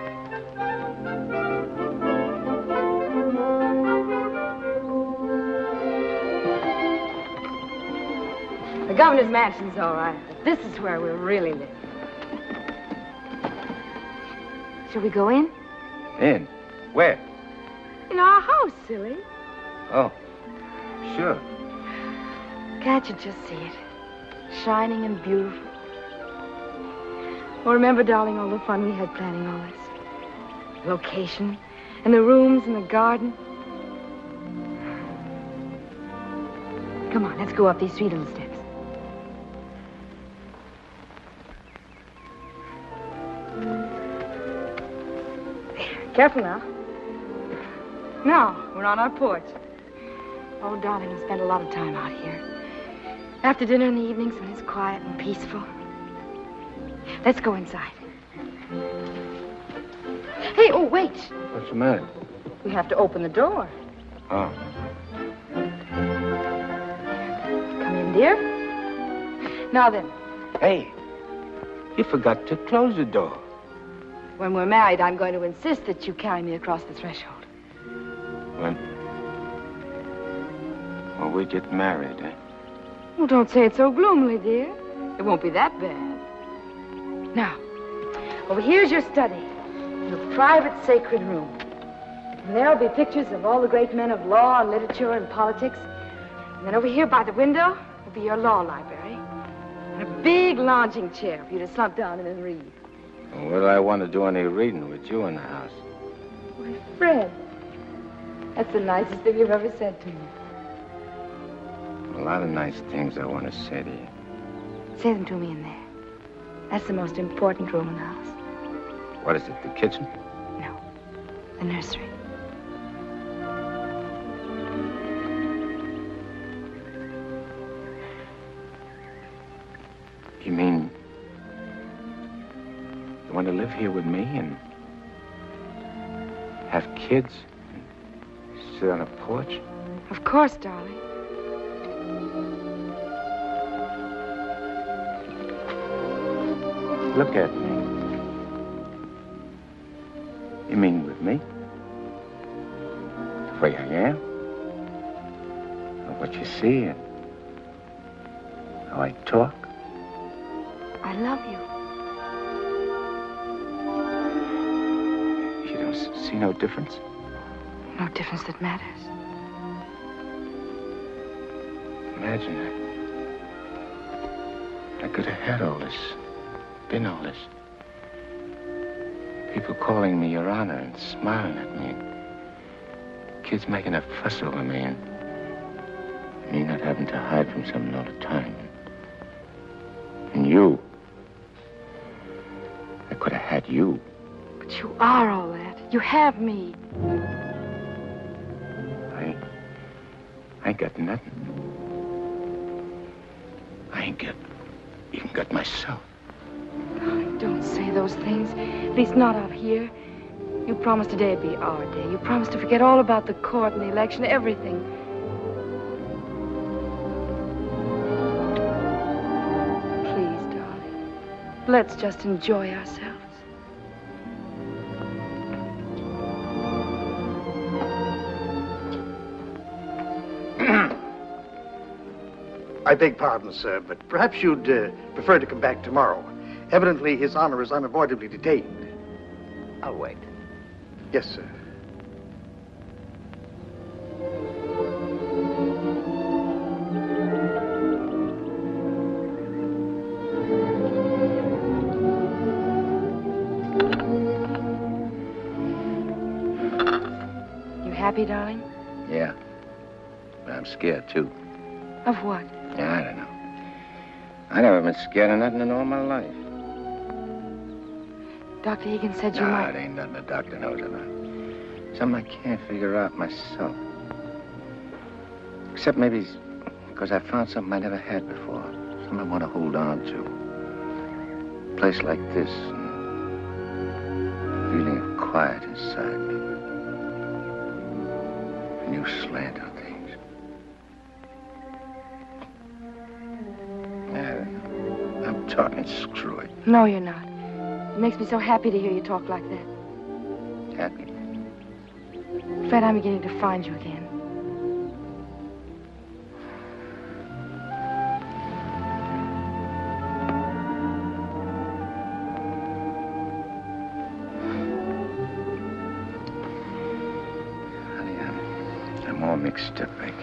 The governor's mansion's all right, but this is where we'll really live. Shall we go in? In? Where? In our house, silly. Oh, sure. Can't you just see it? Shining and beautiful. Well, remember, darling, all the fun we had planning all this? Location, and the rooms, and the garden. Come on, let's go up these 3 little steps. Careful now. Now, we're on our porch. Oh, darling, we spent a lot of time out here. After dinner in the evenings when it's quiet and peaceful. Let's go inside. Hey, oh, wait. What's the matter? We have to open the door. Oh. Come in, dear. Now then. Hey, you forgot to close the door. When we're married, I'm going to insist that you carry me across the threshold. When? When we get married, eh? Well, don't say it so gloomily, dear. It won't be that bad. Now, over here's your study, your private sacred room. And there'll be pictures of all the great men of law and literature and politics. And then over here by the window will be your law library. And a big lounging chair for you to slump down in and read. Will I want to do any reading with you in the house? Why, Fred, that's the nicest thing you've ever said to me. A lot of nice things I want to say to you. Say them to me in there. That's the most important room in the house. What is it, the kitchen? No, the nursery. You mean you want to live here with me and have kids and sit on a porch? Of course, darling. Look at me. You mean with me? The way I am? Or what you see and how I talk? I love you. You don't see no difference? No difference that matters. Imagine I could have had all this, been all this. People calling me Your Honor and smiling at me. Kids making a fuss over me and me not having to hide from something all the time. And you. I could have had you. But you are all that. You have me. I ain't got nothing. I ain't even got myself. Darling, don't say those things. At least not out here. You promised today'd be our day. You promised to forget all about the court and the election, everything. Please, darling. Let's just enjoy ourselves. I beg pardon, sir, but perhaps you'd prefer to come back tomorrow. Evidently, His Honor is unavoidably detained. I'll wait. Yes, sir. You happy, darling? Yeah. But I'm scared, too. Of what? Yeah, I don't know. I never been scared of nothing in all my life. Dr. Higgins said you Nah, might. it ain't nothing the doctor knows about. Something I can't figure out myself. Except maybe it's because I found something I never had before. Something I want to hold on to. A place like this. And feeling of quiet inside me. A new slant on things. I'm talking screw it. No, you're not. It makes me so happy to hear you talk like that. Happy? Fred, I'm beginning to find you again. Honey, I'm all mixed up, Becky.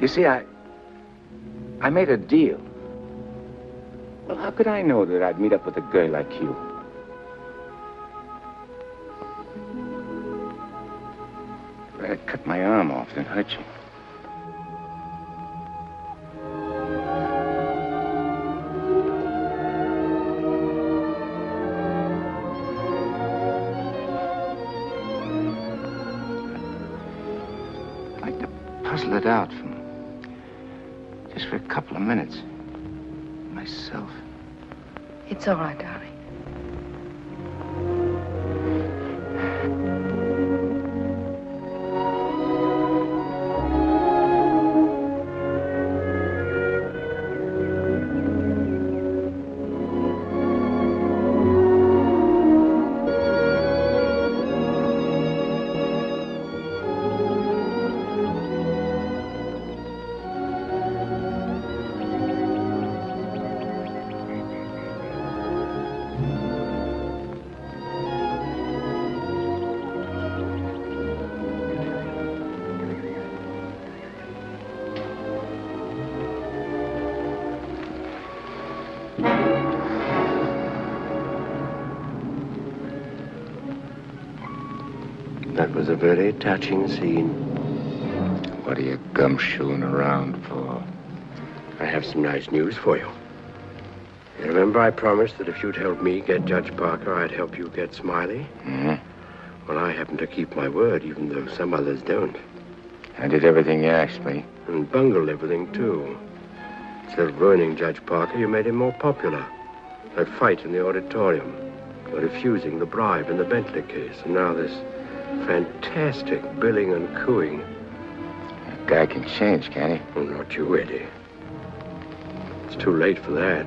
You see, I made a deal. Well, how could I know that I'd meet up with a girl like you? If I had cut my arm off and hurt you. I'd like to puzzle it out from just for a couple of minutes. Myself. It's all right, darling. That was a very touching scene. What are you gumshoeing around for? I have some nice news for you. You remember I promised that if you'd help me get Judge Parker, I'd help you get Smiley? Mm-hmm. Well, I happen to keep my word, even though some others don't. I did everything you asked me. And bungled everything, too. Instead of ruining Judge Parker, you made him more popular. That fight in the auditorium. You're refusing the bribe in the Bentley case. And now this fantastic billing and cooing. A guy can change, can't he? Oh, not you, Eddie. It's too late for that.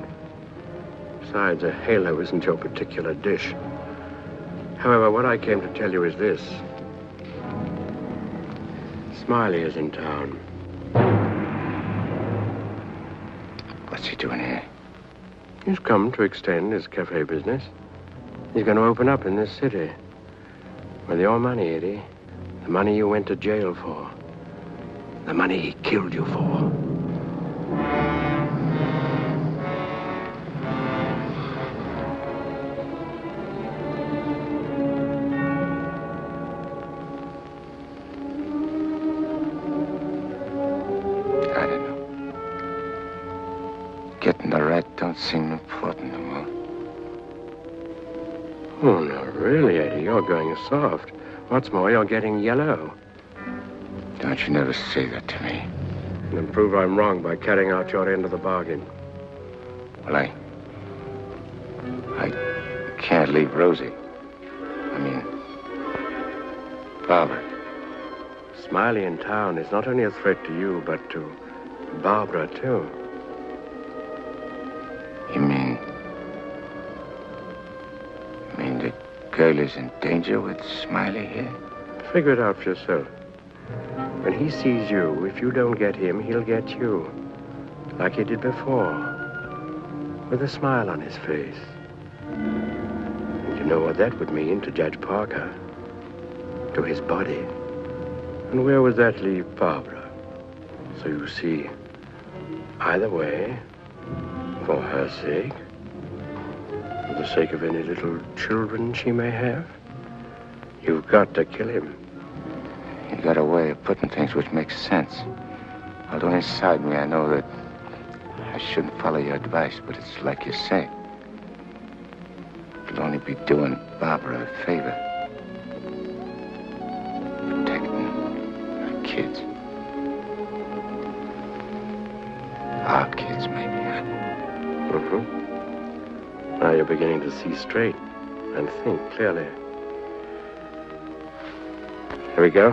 Besides, a halo isn't your particular dish. However, what I came to tell you is this. Smiley is in town. What's he doing here? He's come to extend his cafe business. He's going to open up in this city. With your money, Eddie. The money you went to jail for. The money he killed you for. Getting the rat don't seem important no more. Oh, no, really, Eddie, you're going soft. What's more, you're getting yellow. Don't you never say that to me. And prove I'm wrong by carrying out your end of the bargain. Well, I can't leave Rosie. I mean, Barbara. Smiley in town is not only a threat to you, but to Barbara, too. You mean the girl is in danger with Smiley here? Figure it out for yourself. When he sees you, if you don't get him, he'll get you. Like he did before. With a smile on his face. And you know what that would mean to Judge Parker. To his body. And where would that leave Barbara? So you see, either way, for her sake, for the sake of any little children she may have, you've got to kill him. You got a way of putting things which makes sense. Although inside me I know that I shouldn't follow your advice, but it's like you say. It'll only be doing Barbara a favor. Protecting her kids. Our kids, maybe. Now you're beginning to see straight and think clearly. Here we go.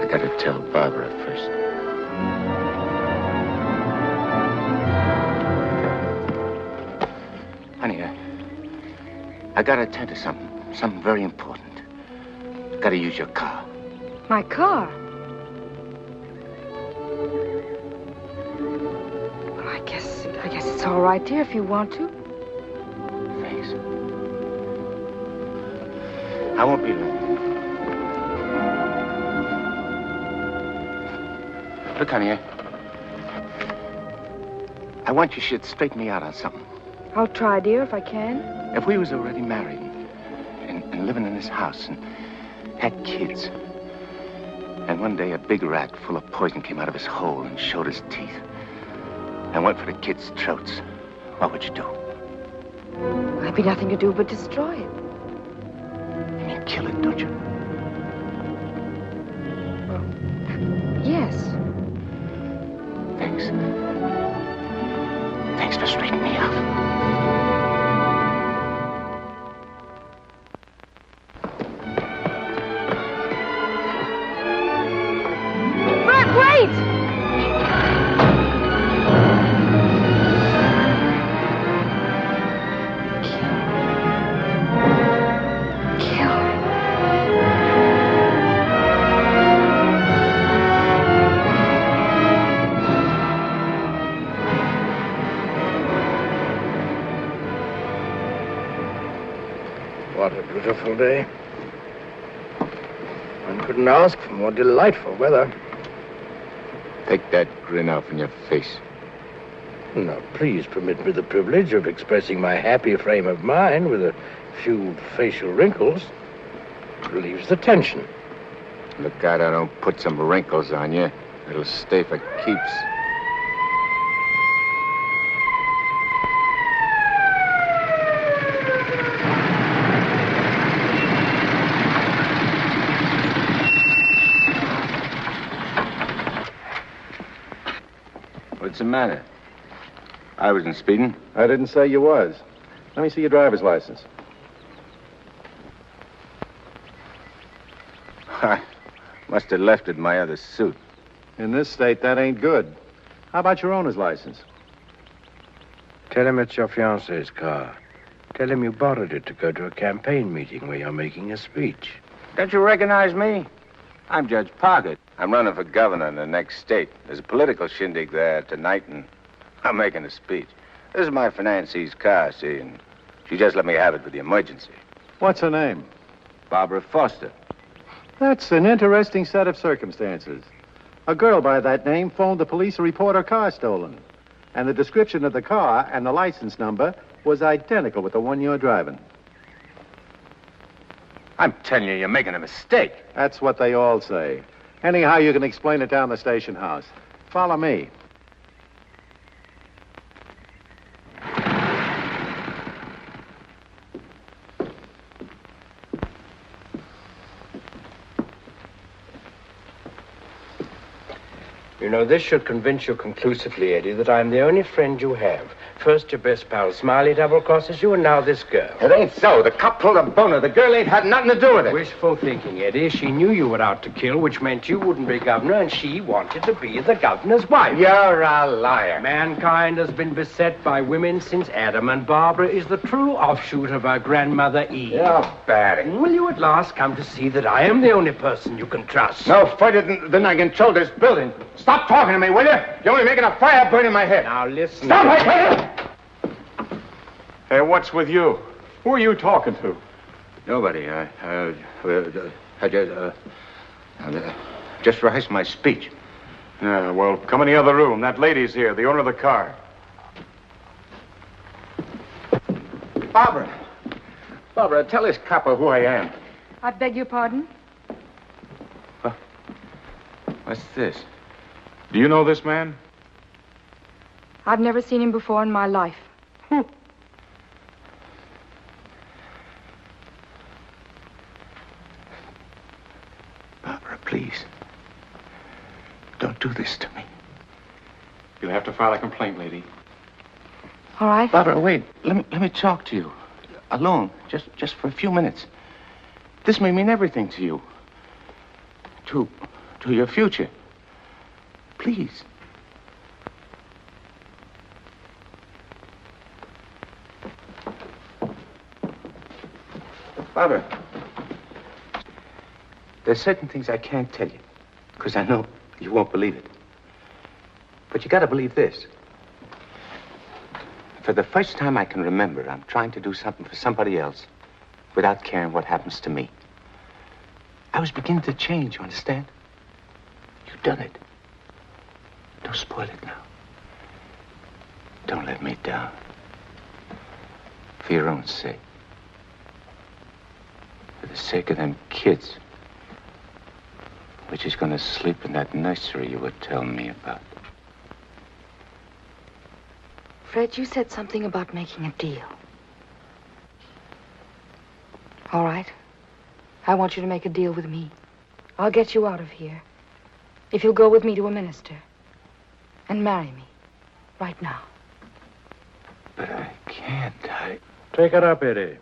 I gotta tell Barbara first. Honey, I gotta attend to something very important. Gotta use your car. My car? Well, I guess it's all right, dear, if you want to. Thanks. I won't be long. Look, honey, I want you should straighten me out on something. I'll try, dear, if I can. If we was already married and living in this house and had kids, and one day a big rat full of poison came out of his hole and showed his teeth and went for the kids' throats, what would you do? There'd be nothing to do but destroy it. You mean kill it, don't you? Yes. Thanks. Thanks for straightening me out. Bert, wait! What a beautiful day. One couldn't ask for more delightful weather. Take that grin off in your face. Now, please permit me the privilege of expressing my happy frame of mind with a few facial wrinkles. It relieves the tension. Look out I don't put some wrinkles on you. It'll stay for keeps. What's the matter? I wasn't speeding. I didn't say you was. Let me see your driver's license. I must have left it in my other suit. In this state, that ain't good. How about your owner's license? Tell him it's your fiancé's car. Tell him you borrowed it to go to a campaign meeting where you're making a speech. Don't you recognize me? I'm Judge Parker. I'm running for governor in the next state. There's a political shindig there tonight, and I'm making a speech. This is my financie's car, see, and she just let me have it for the emergency. What's her name? Barbara Foster. That's an interesting set of circumstances. A girl by that name phoned the police to report her car stolen. And the description of the car and the license number was identical with the one you're driving. I'm telling you, you're making a mistake. That's what they all say. Anyhow, you can explain it down the station house. Follow me. You know, this should convince you conclusively, Eddie, that I'm the only friend you have. First your best pal Smiley double-crosses you, and now this girl. It ain't so. The cop pulled a boner. The girl ain't had nothing to do with it. Wishful thinking, Eddie. She knew you were out to kill, which meant you wouldn't be governor, and she wanted to be the governor's wife. You're a liar. Mankind has been beset by women since Adam, and Barbara is the true offshoot of her grandmother Eve. You're batty. Will you at last come to see that I am the only person you can trust? No further than I control this building. Stop talking to me, will you? You're only making a fire burn in my head. Now listen. Stop, I tell you! Hey, what's with you? Who are you talking to? Nobody. I just rehearsed my speech. Yeah, well, come in the other room. That lady's here, the owner of the car. Barbara. Barbara, tell this copper who I am. I beg your pardon? What's this? Do you know this man? I've never seen him before in my life. Barbara, please. Don't do this to me. You'll have to file a complaint, lady. All right. Barbara, wait. Let me talk to you. Alone. Just for a few minutes. This may mean everything to you. To your future. Please. Barbara, there's certain things I can't tell you, because I know you won't believe it. But you gotta believe this. For the first time I can remember, I'm trying to do something for somebody else without caring what happens to me. I was beginning to change, you understand? You've done it. Don't spoil it now. Don't let me down. For your own sake. For the sake of them kids. Which is going to sleep in that nursery you were telling me about. Fred, you said something about making a deal. All right. I want you to make a deal with me. I'll get you out of here. If you'll go with me to a minister. And marry me. Right now. But I can't. Take it up, Eddie.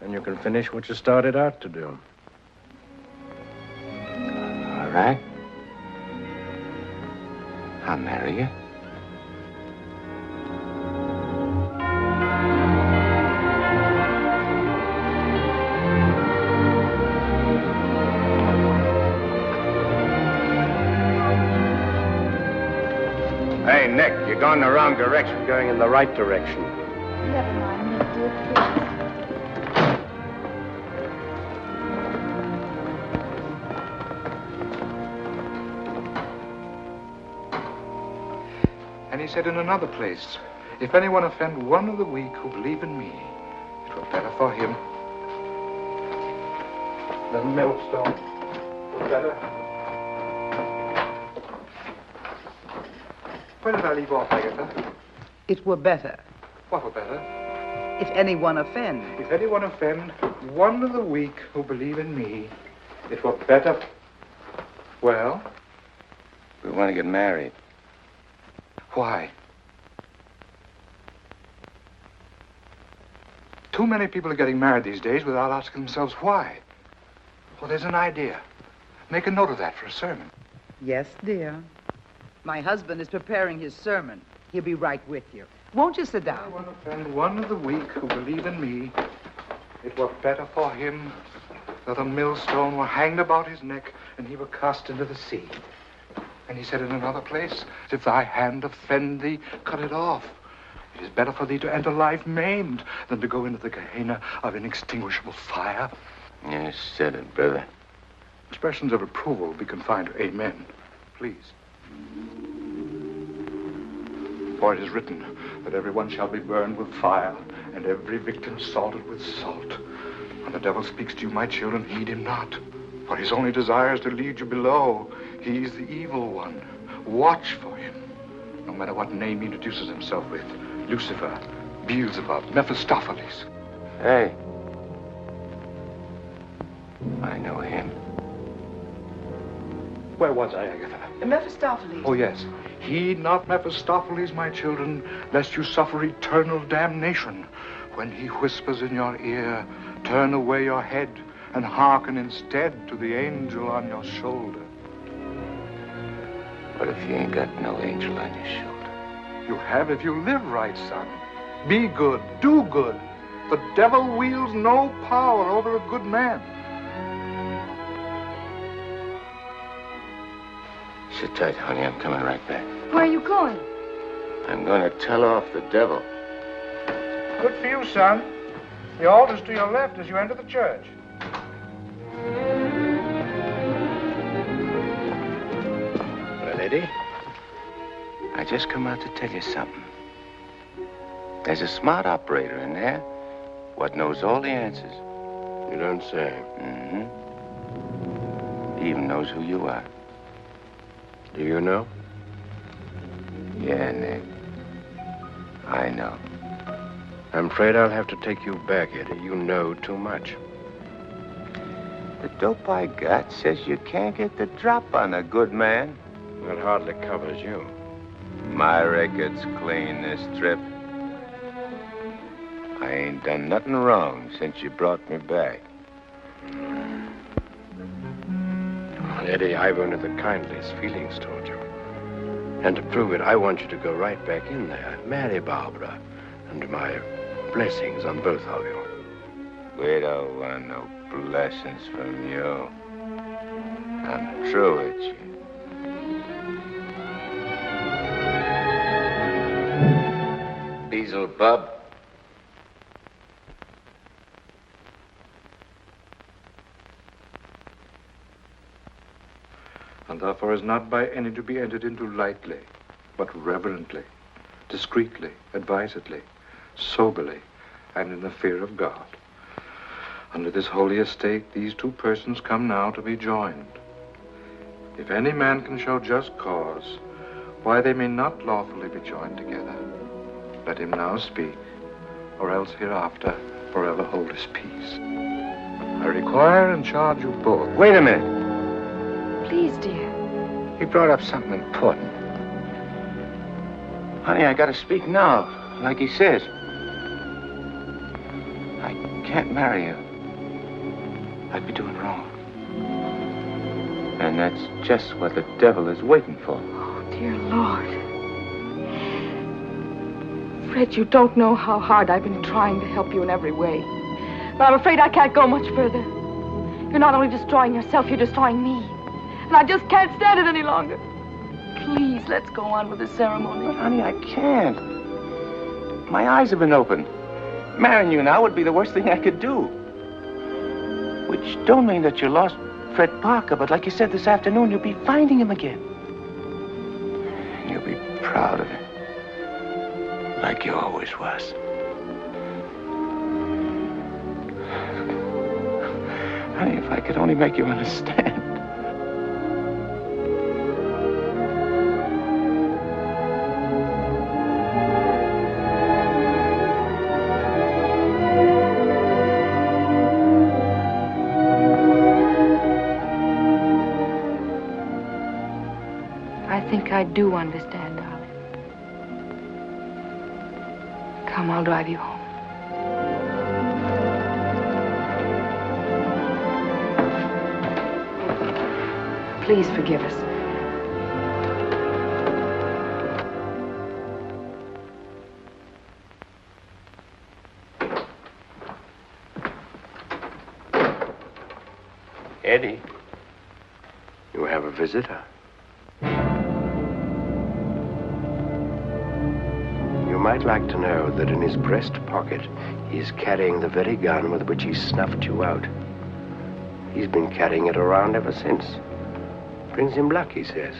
And you can finish what you started out to do. All right. I'll marry you. Hey, Nick, you're going the wrong direction. Going in the right direction. Never mind, Nick, dear, And he said in another place, if anyone offend one of the weak who believe in me, it were better for him. The millstone were better. Where did I leave off, Agatha? It were better. What were better? If anyone offend. If anyone offend one of the weak who believe in me, it were better. Well? We want to get married. Why? Too many people are getting married these days without asking themselves why. Well, there's an idea. Make a note of that for a sermon. Yes, dear. My husband is preparing his sermon. He'll be right with you. Won't you sit down? I want to offend one of the weak who believe in me. It were better for him that a millstone were hanged about his neck and he were cast into the sea. And he said in another place, if thy hand offend thee, cut it off. It is better for thee to enter life maimed than to go into the Gehenna of inextinguishable fire. You said it, brother. Expressions of approval be confined to amen, please. For it is written that everyone shall be burned with fire, and every victim salted with salt. When the devil speaks to you, my children, heed him not. For his only desire is to lead you below. He is the evil one. Watch for him. No matter what name he introduces himself with. Lucifer, Beelzebub, Mephistopheles. Hey. I know him. Where was I, Agatha? Mephistopheles. Oh, yes. Heed not Mephistopheles, my children, lest you suffer eternal damnation. When he whispers in your ear, turn away your head and hearken instead to the angel on your shoulder. What if you ain't got no angel on your shoulder? You have if you live right, son. Be good, do good. The devil wields no power over a good man. Sit tight, honey. I'm coming right back. Where are you going? I'm going to tell off the devil. Good for you, son. The altar's to your left as you enter the church. Well, Eddie, I just come out to tell you something. There's a smart operator in there what knows all the answers. You don't say. Mm-hmm. He even knows who you are. Do you know? Yeah, Nick. I know. I'm afraid I'll have to take you back, Eddie. You know too much. The dope I got says you can't get the drop on a good man. That hardly covers you. My record's clean this trip. I ain't done nothing wrong since you brought me back. Eddie, I've only the kindliest feelings toward you. And to prove it, I want you to go right back in there, marry Barbara, and my blessings on both of you. We don't want no blessings from you. I'm through with you. Beelzebub. And therefore is not by any to be entered into lightly, but reverently, discreetly, advisedly, soberly, and in the fear of God. Under this holy estate, these two persons come now to be joined. If any man can show just cause why they may not lawfully be joined together, let him now speak, or else hereafter forever hold his peace. I require and charge you both. Wait a minute. Please, dear. He brought up something important. Honey, I gotta speak now, like he says. I can't marry you. I'd be doing wrong. And that's just what the devil is waiting for. Oh, dear Lord. Fred, you don't know how hard I've been trying to help you in every way. But I'm afraid I can't go much further. You're not only destroying yourself, you're destroying me. And I just can't stand it any longer. Please, let's go on with the ceremony. But, honey, I can't. My eyes have been opened. Marrying you now would be the worst thing I could do. Which don't mean that you lost Fred Parker, but like you said this afternoon, you'll be finding him again. And you'll be proud of him. Like you always was. Honey, if I could only make you understand. I think I do understand, darling. Come, I'll drive you home. Please forgive us. Eddie, you have a visitor. You might like to know that in his breast pocket, he's carrying the very gun with which he snuffed you out. He's been carrying it around ever since. Brings him luck, he says.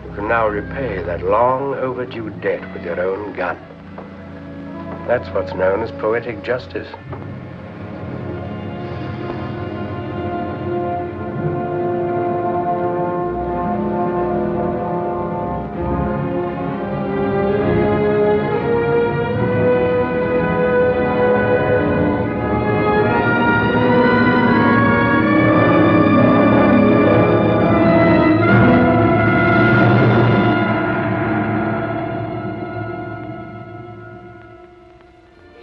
You can now repay that long overdue debt with your own gun. That's what's known as poetic justice.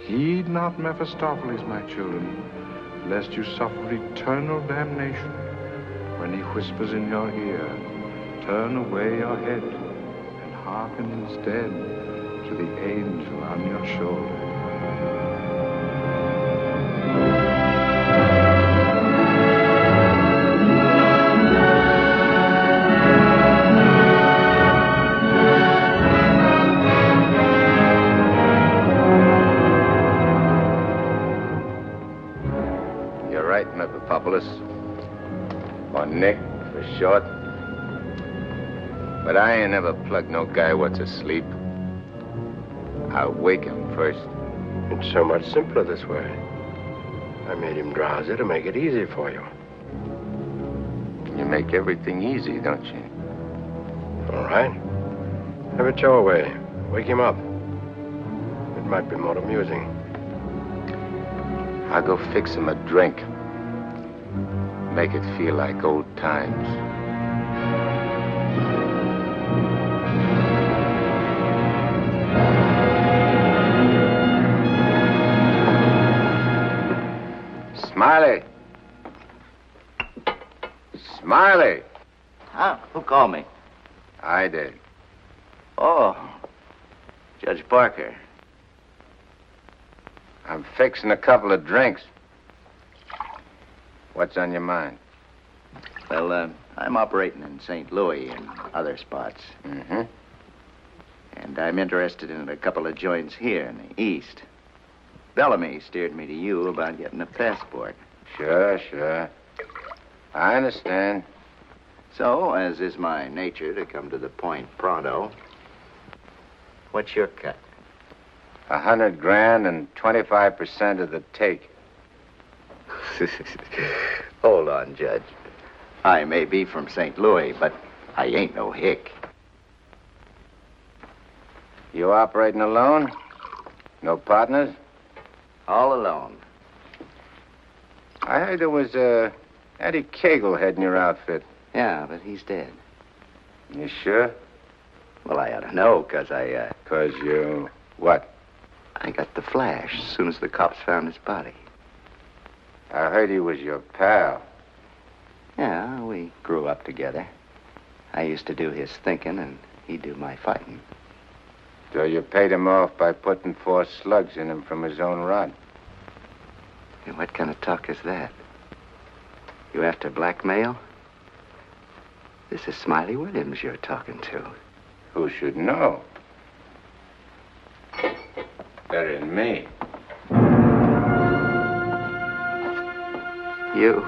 Heed not Mephistopheles, my children, lest you suffer eternal damnation when he whispers in your ear, turn away your head and hearken instead to the angel on your shoulder. Mephistopheles, or Nick for short. But I ain't never plugged no guy what's asleep. I'll wake him first. It's so much simpler this way. I made him drowsy to make it easy for you. You make everything easy, don't you? All right. Have it your way. Wake him up. It might be more amusing. I'll go fix him a drink. Make it feel like old times. Smiley! Smiley! Huh? Who called me? I did. Oh, Judge Parker. I'm fixing a couple of drinks. What's on your mind? Well, I'm operating in St. Louis and other spots. Mm-hmm. And I'm interested in a couple of joints here in the East. Bellamy steered me to you about getting a passport. Sure. I understand. So, as is my nature to come to the point pronto, what's your cut? $100,000 and 25% of the take. Hold on, Judge. I may be from St. Louis, but I ain't no hick. You operating alone? No partners? All alone. I heard there was Eddie Cagle heading your outfit. Yeah, but he's dead. You sure? Well, I ought to know, 'cause I, 'Cause you... what? I got the flash as soon as the cops found his body. I heard he was your pal. Yeah, we grew up together. I used to do his thinking, and he'd do my fighting. So you paid him off by putting 4 slugs in him from his own rod? And what kind of talk is that? You after blackmail? This is Smiley Williams you're talking to. Who should know? Better than me. You...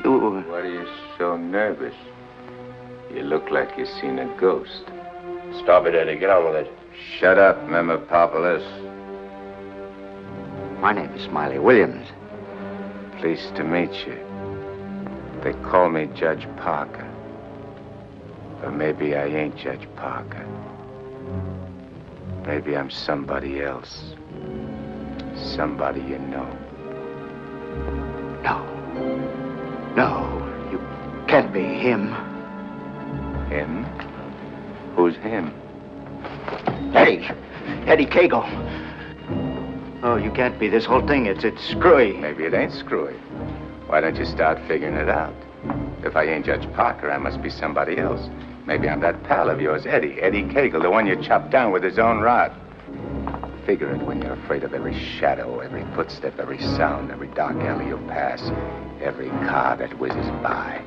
What are you so nervous? You look like you've seen a ghost. Stop it, Eddie. Get on with it. Shut up, Mephistopheles. My name is Smiley Williams. Pleased to meet you. They call me Judge Parker. But maybe I ain't Judge Parker. Maybe I'm somebody else. Somebody you know. No, you can't be him. Him? Who's him? Eddie Cagle. Oh, you can't be. This whole thing, it's screwy. Maybe it ain't screwy. Why don't you start figuring it out? If I ain't Judge Parker, I must be somebody else. Maybe I'm that pal of yours, Eddie Cagle, the one you chopped down with his own rod. Figure it when you're afraid of every shadow, every footstep, every sound, every dark alley you pass, every car that whizzes by.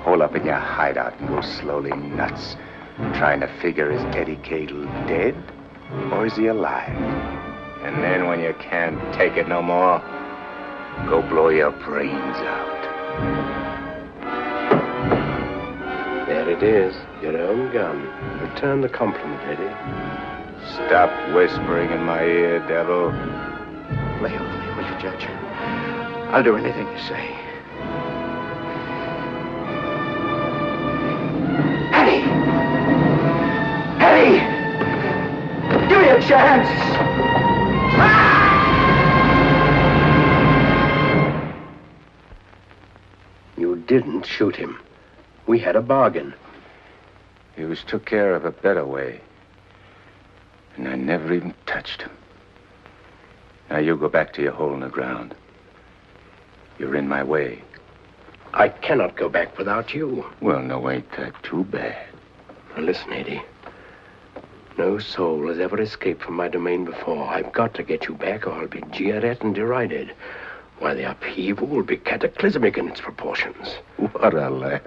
Hole up in your hideout and go slowly nuts, trying to figure, is Eddie Cagle dead or is he alive? And then when you can't take it no more, Go blow your brains out. There it is, your own gun. Return the compliment, Eddie. Stop whispering in my ear, devil. Lay off me, will you, Judge? I'll do anything you say. Eddie! Eddie! Give me a chance! You didn't shoot him. We had a bargain. He was took care of a better way. And I never even touched him. Now you go back to your hole in the ground. You're in my way. I cannot go back without you. Well, no, ain't that too bad. Now listen, Eddie. No soul has ever escaped from my domain before. I've got to get you back or I'll be jeered at and derided. Why, the upheaval will be cataclysmic in its proportions. What a laugh.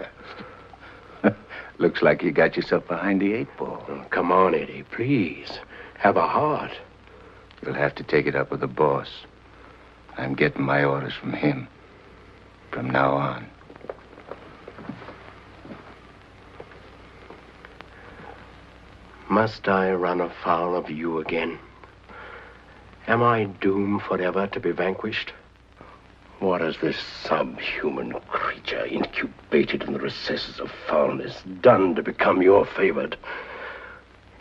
Looks like you got yourself behind the 8 ball. Oh, come on, Eddie, please. Have a heart. You'll have to take it up with the boss. I'm getting my orders from him. From now on. Must I run afoul of you again? Am I doomed forever to be vanquished? What has this subhuman creature, incubated in the recesses of foulness, done to become your favored?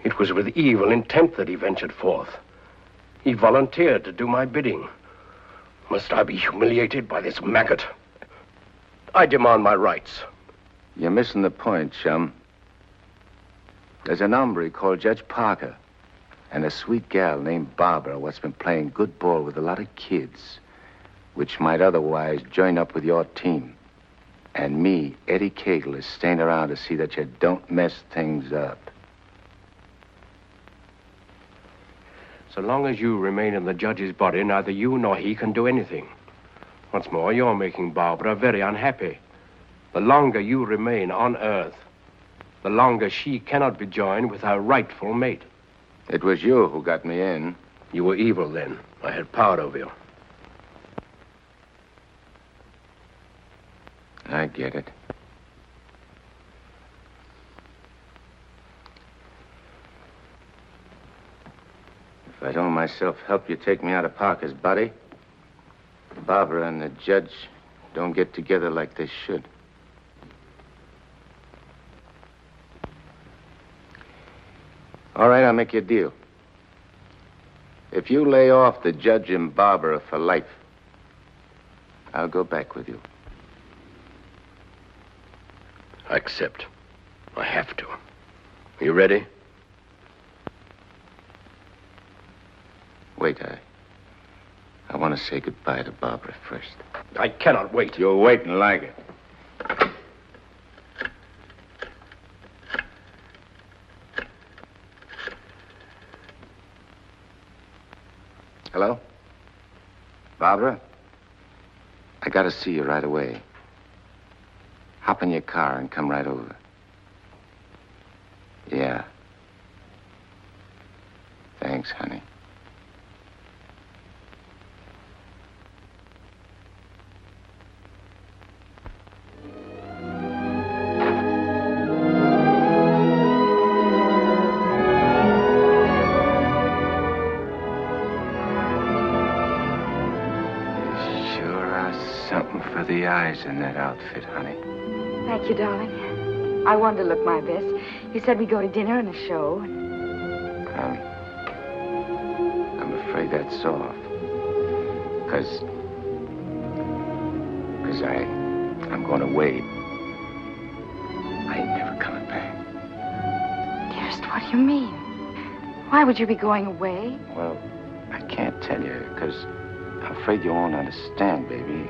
It was with evil intent that he ventured forth. He volunteered to do my bidding. Must I be humiliated by this maggot? I demand my rights. You're missing the point, chum. There's an hombre called Judge Parker and a sweet gal named Barbara what's been playing good ball with a lot of kids, which might otherwise join up with your team. And me, Eddie Cagle, is staying around to see that you don't mess things up. So long as you remain in the judge's body, neither you nor he can do anything. Once more, you're making Barbara very unhappy. The longer you remain on Earth, the longer she cannot be joined with her rightful mate. It was you who got me in. You were evil then. I had power over you. I get it. If I don't myself help you take me out of Parker's body, Barbara and the judge don't get together like they should. All right, I'll make you a deal. If you lay off the judge and Barbara for life, I'll go back with you. I accept. I have to. Are you ready? Wait, I want to say goodbye to Barbara first. I cannot wait. You'll wait and like it. Hello? Barbara? I gotta see you right away. Hop in your car and come right over. Yeah. Thanks, honey. The eyes in that outfit, honey. Thank you, darling. I wanted to look my best. You said we'd go to dinner and a show. I'm afraid that's off. Because I'm going away. I ain't never coming back. Dearest, what do you mean? Why would you be going away? Well, I can't tell you, because I'm afraid you won't understand, baby.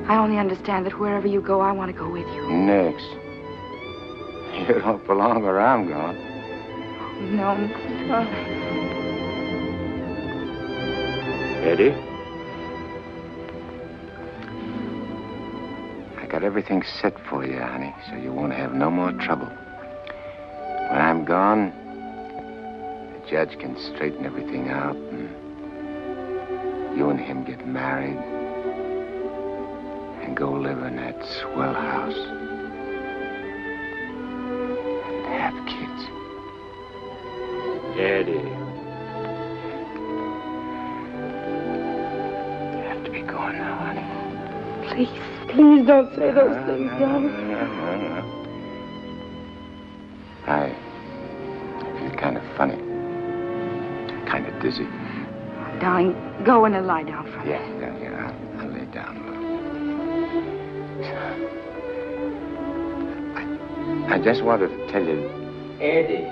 I only understand that wherever you go, I want to go with you. Nix. You don't belong where I'm going. No. Eddie? I got everything set for you, honey, so you won't have no more trouble. When I'm gone, the judge can straighten everything out, and you and him get married. and go live in that swell house. And have kids. Eddie. You have to be going now, honey. Please don't say those things, darling. I feel kind of funny. Kind of dizzy. Darling, go in and lie down for a Yeah, I'll lay down a little. I just wanted to tell you... Eddie.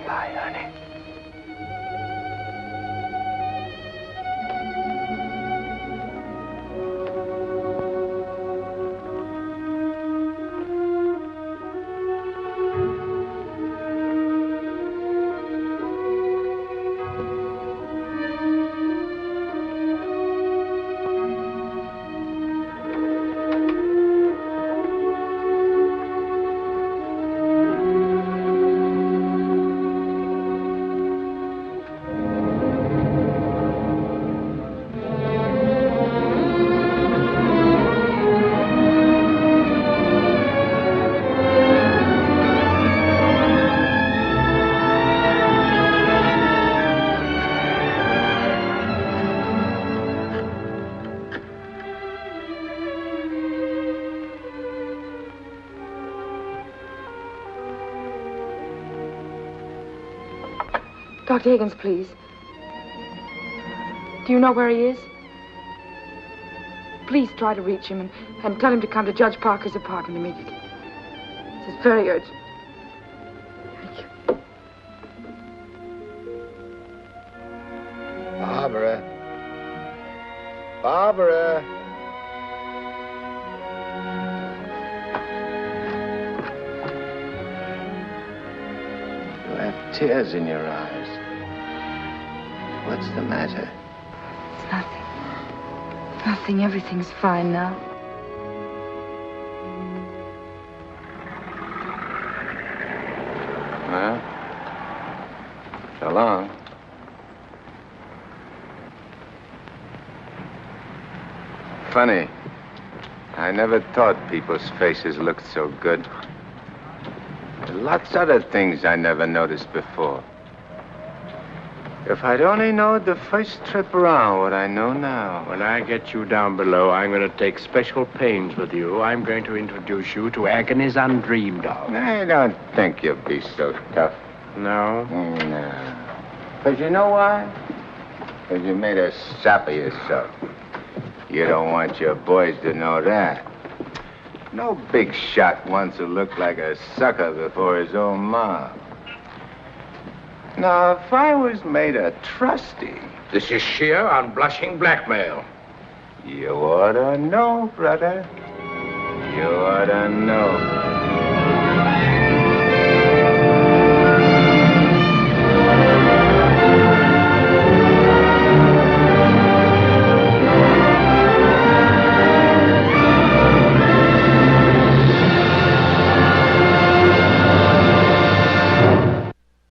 Bye, honey. Dr. Higgins, please. Do you know where he is? Please try to reach him and tell him to come to Judge Parker's apartment immediately. This is very urgent. Barbara. Barbara. You have tears in your eyes. What's the matter? It's nothing. Nothing. Everything's fine now. Well, so long. Funny. I never thought people's faces looked so good. Lots other things I never noticed before. If I'd only known the first trip around what I know now. When I get you down below, I'm going to take special pains with you. I'm going to introduce you to agonies undreamed of. I don't think you'll be so tough. No? No. Because you know why? Because you made a sap of yourself. You don't want your boys to know that. No big shot wants to look like a sucker before his own mom. Now, if I was made a trustee... This is sheer, unblushing blackmail. You ought to know, brother. You ought to know.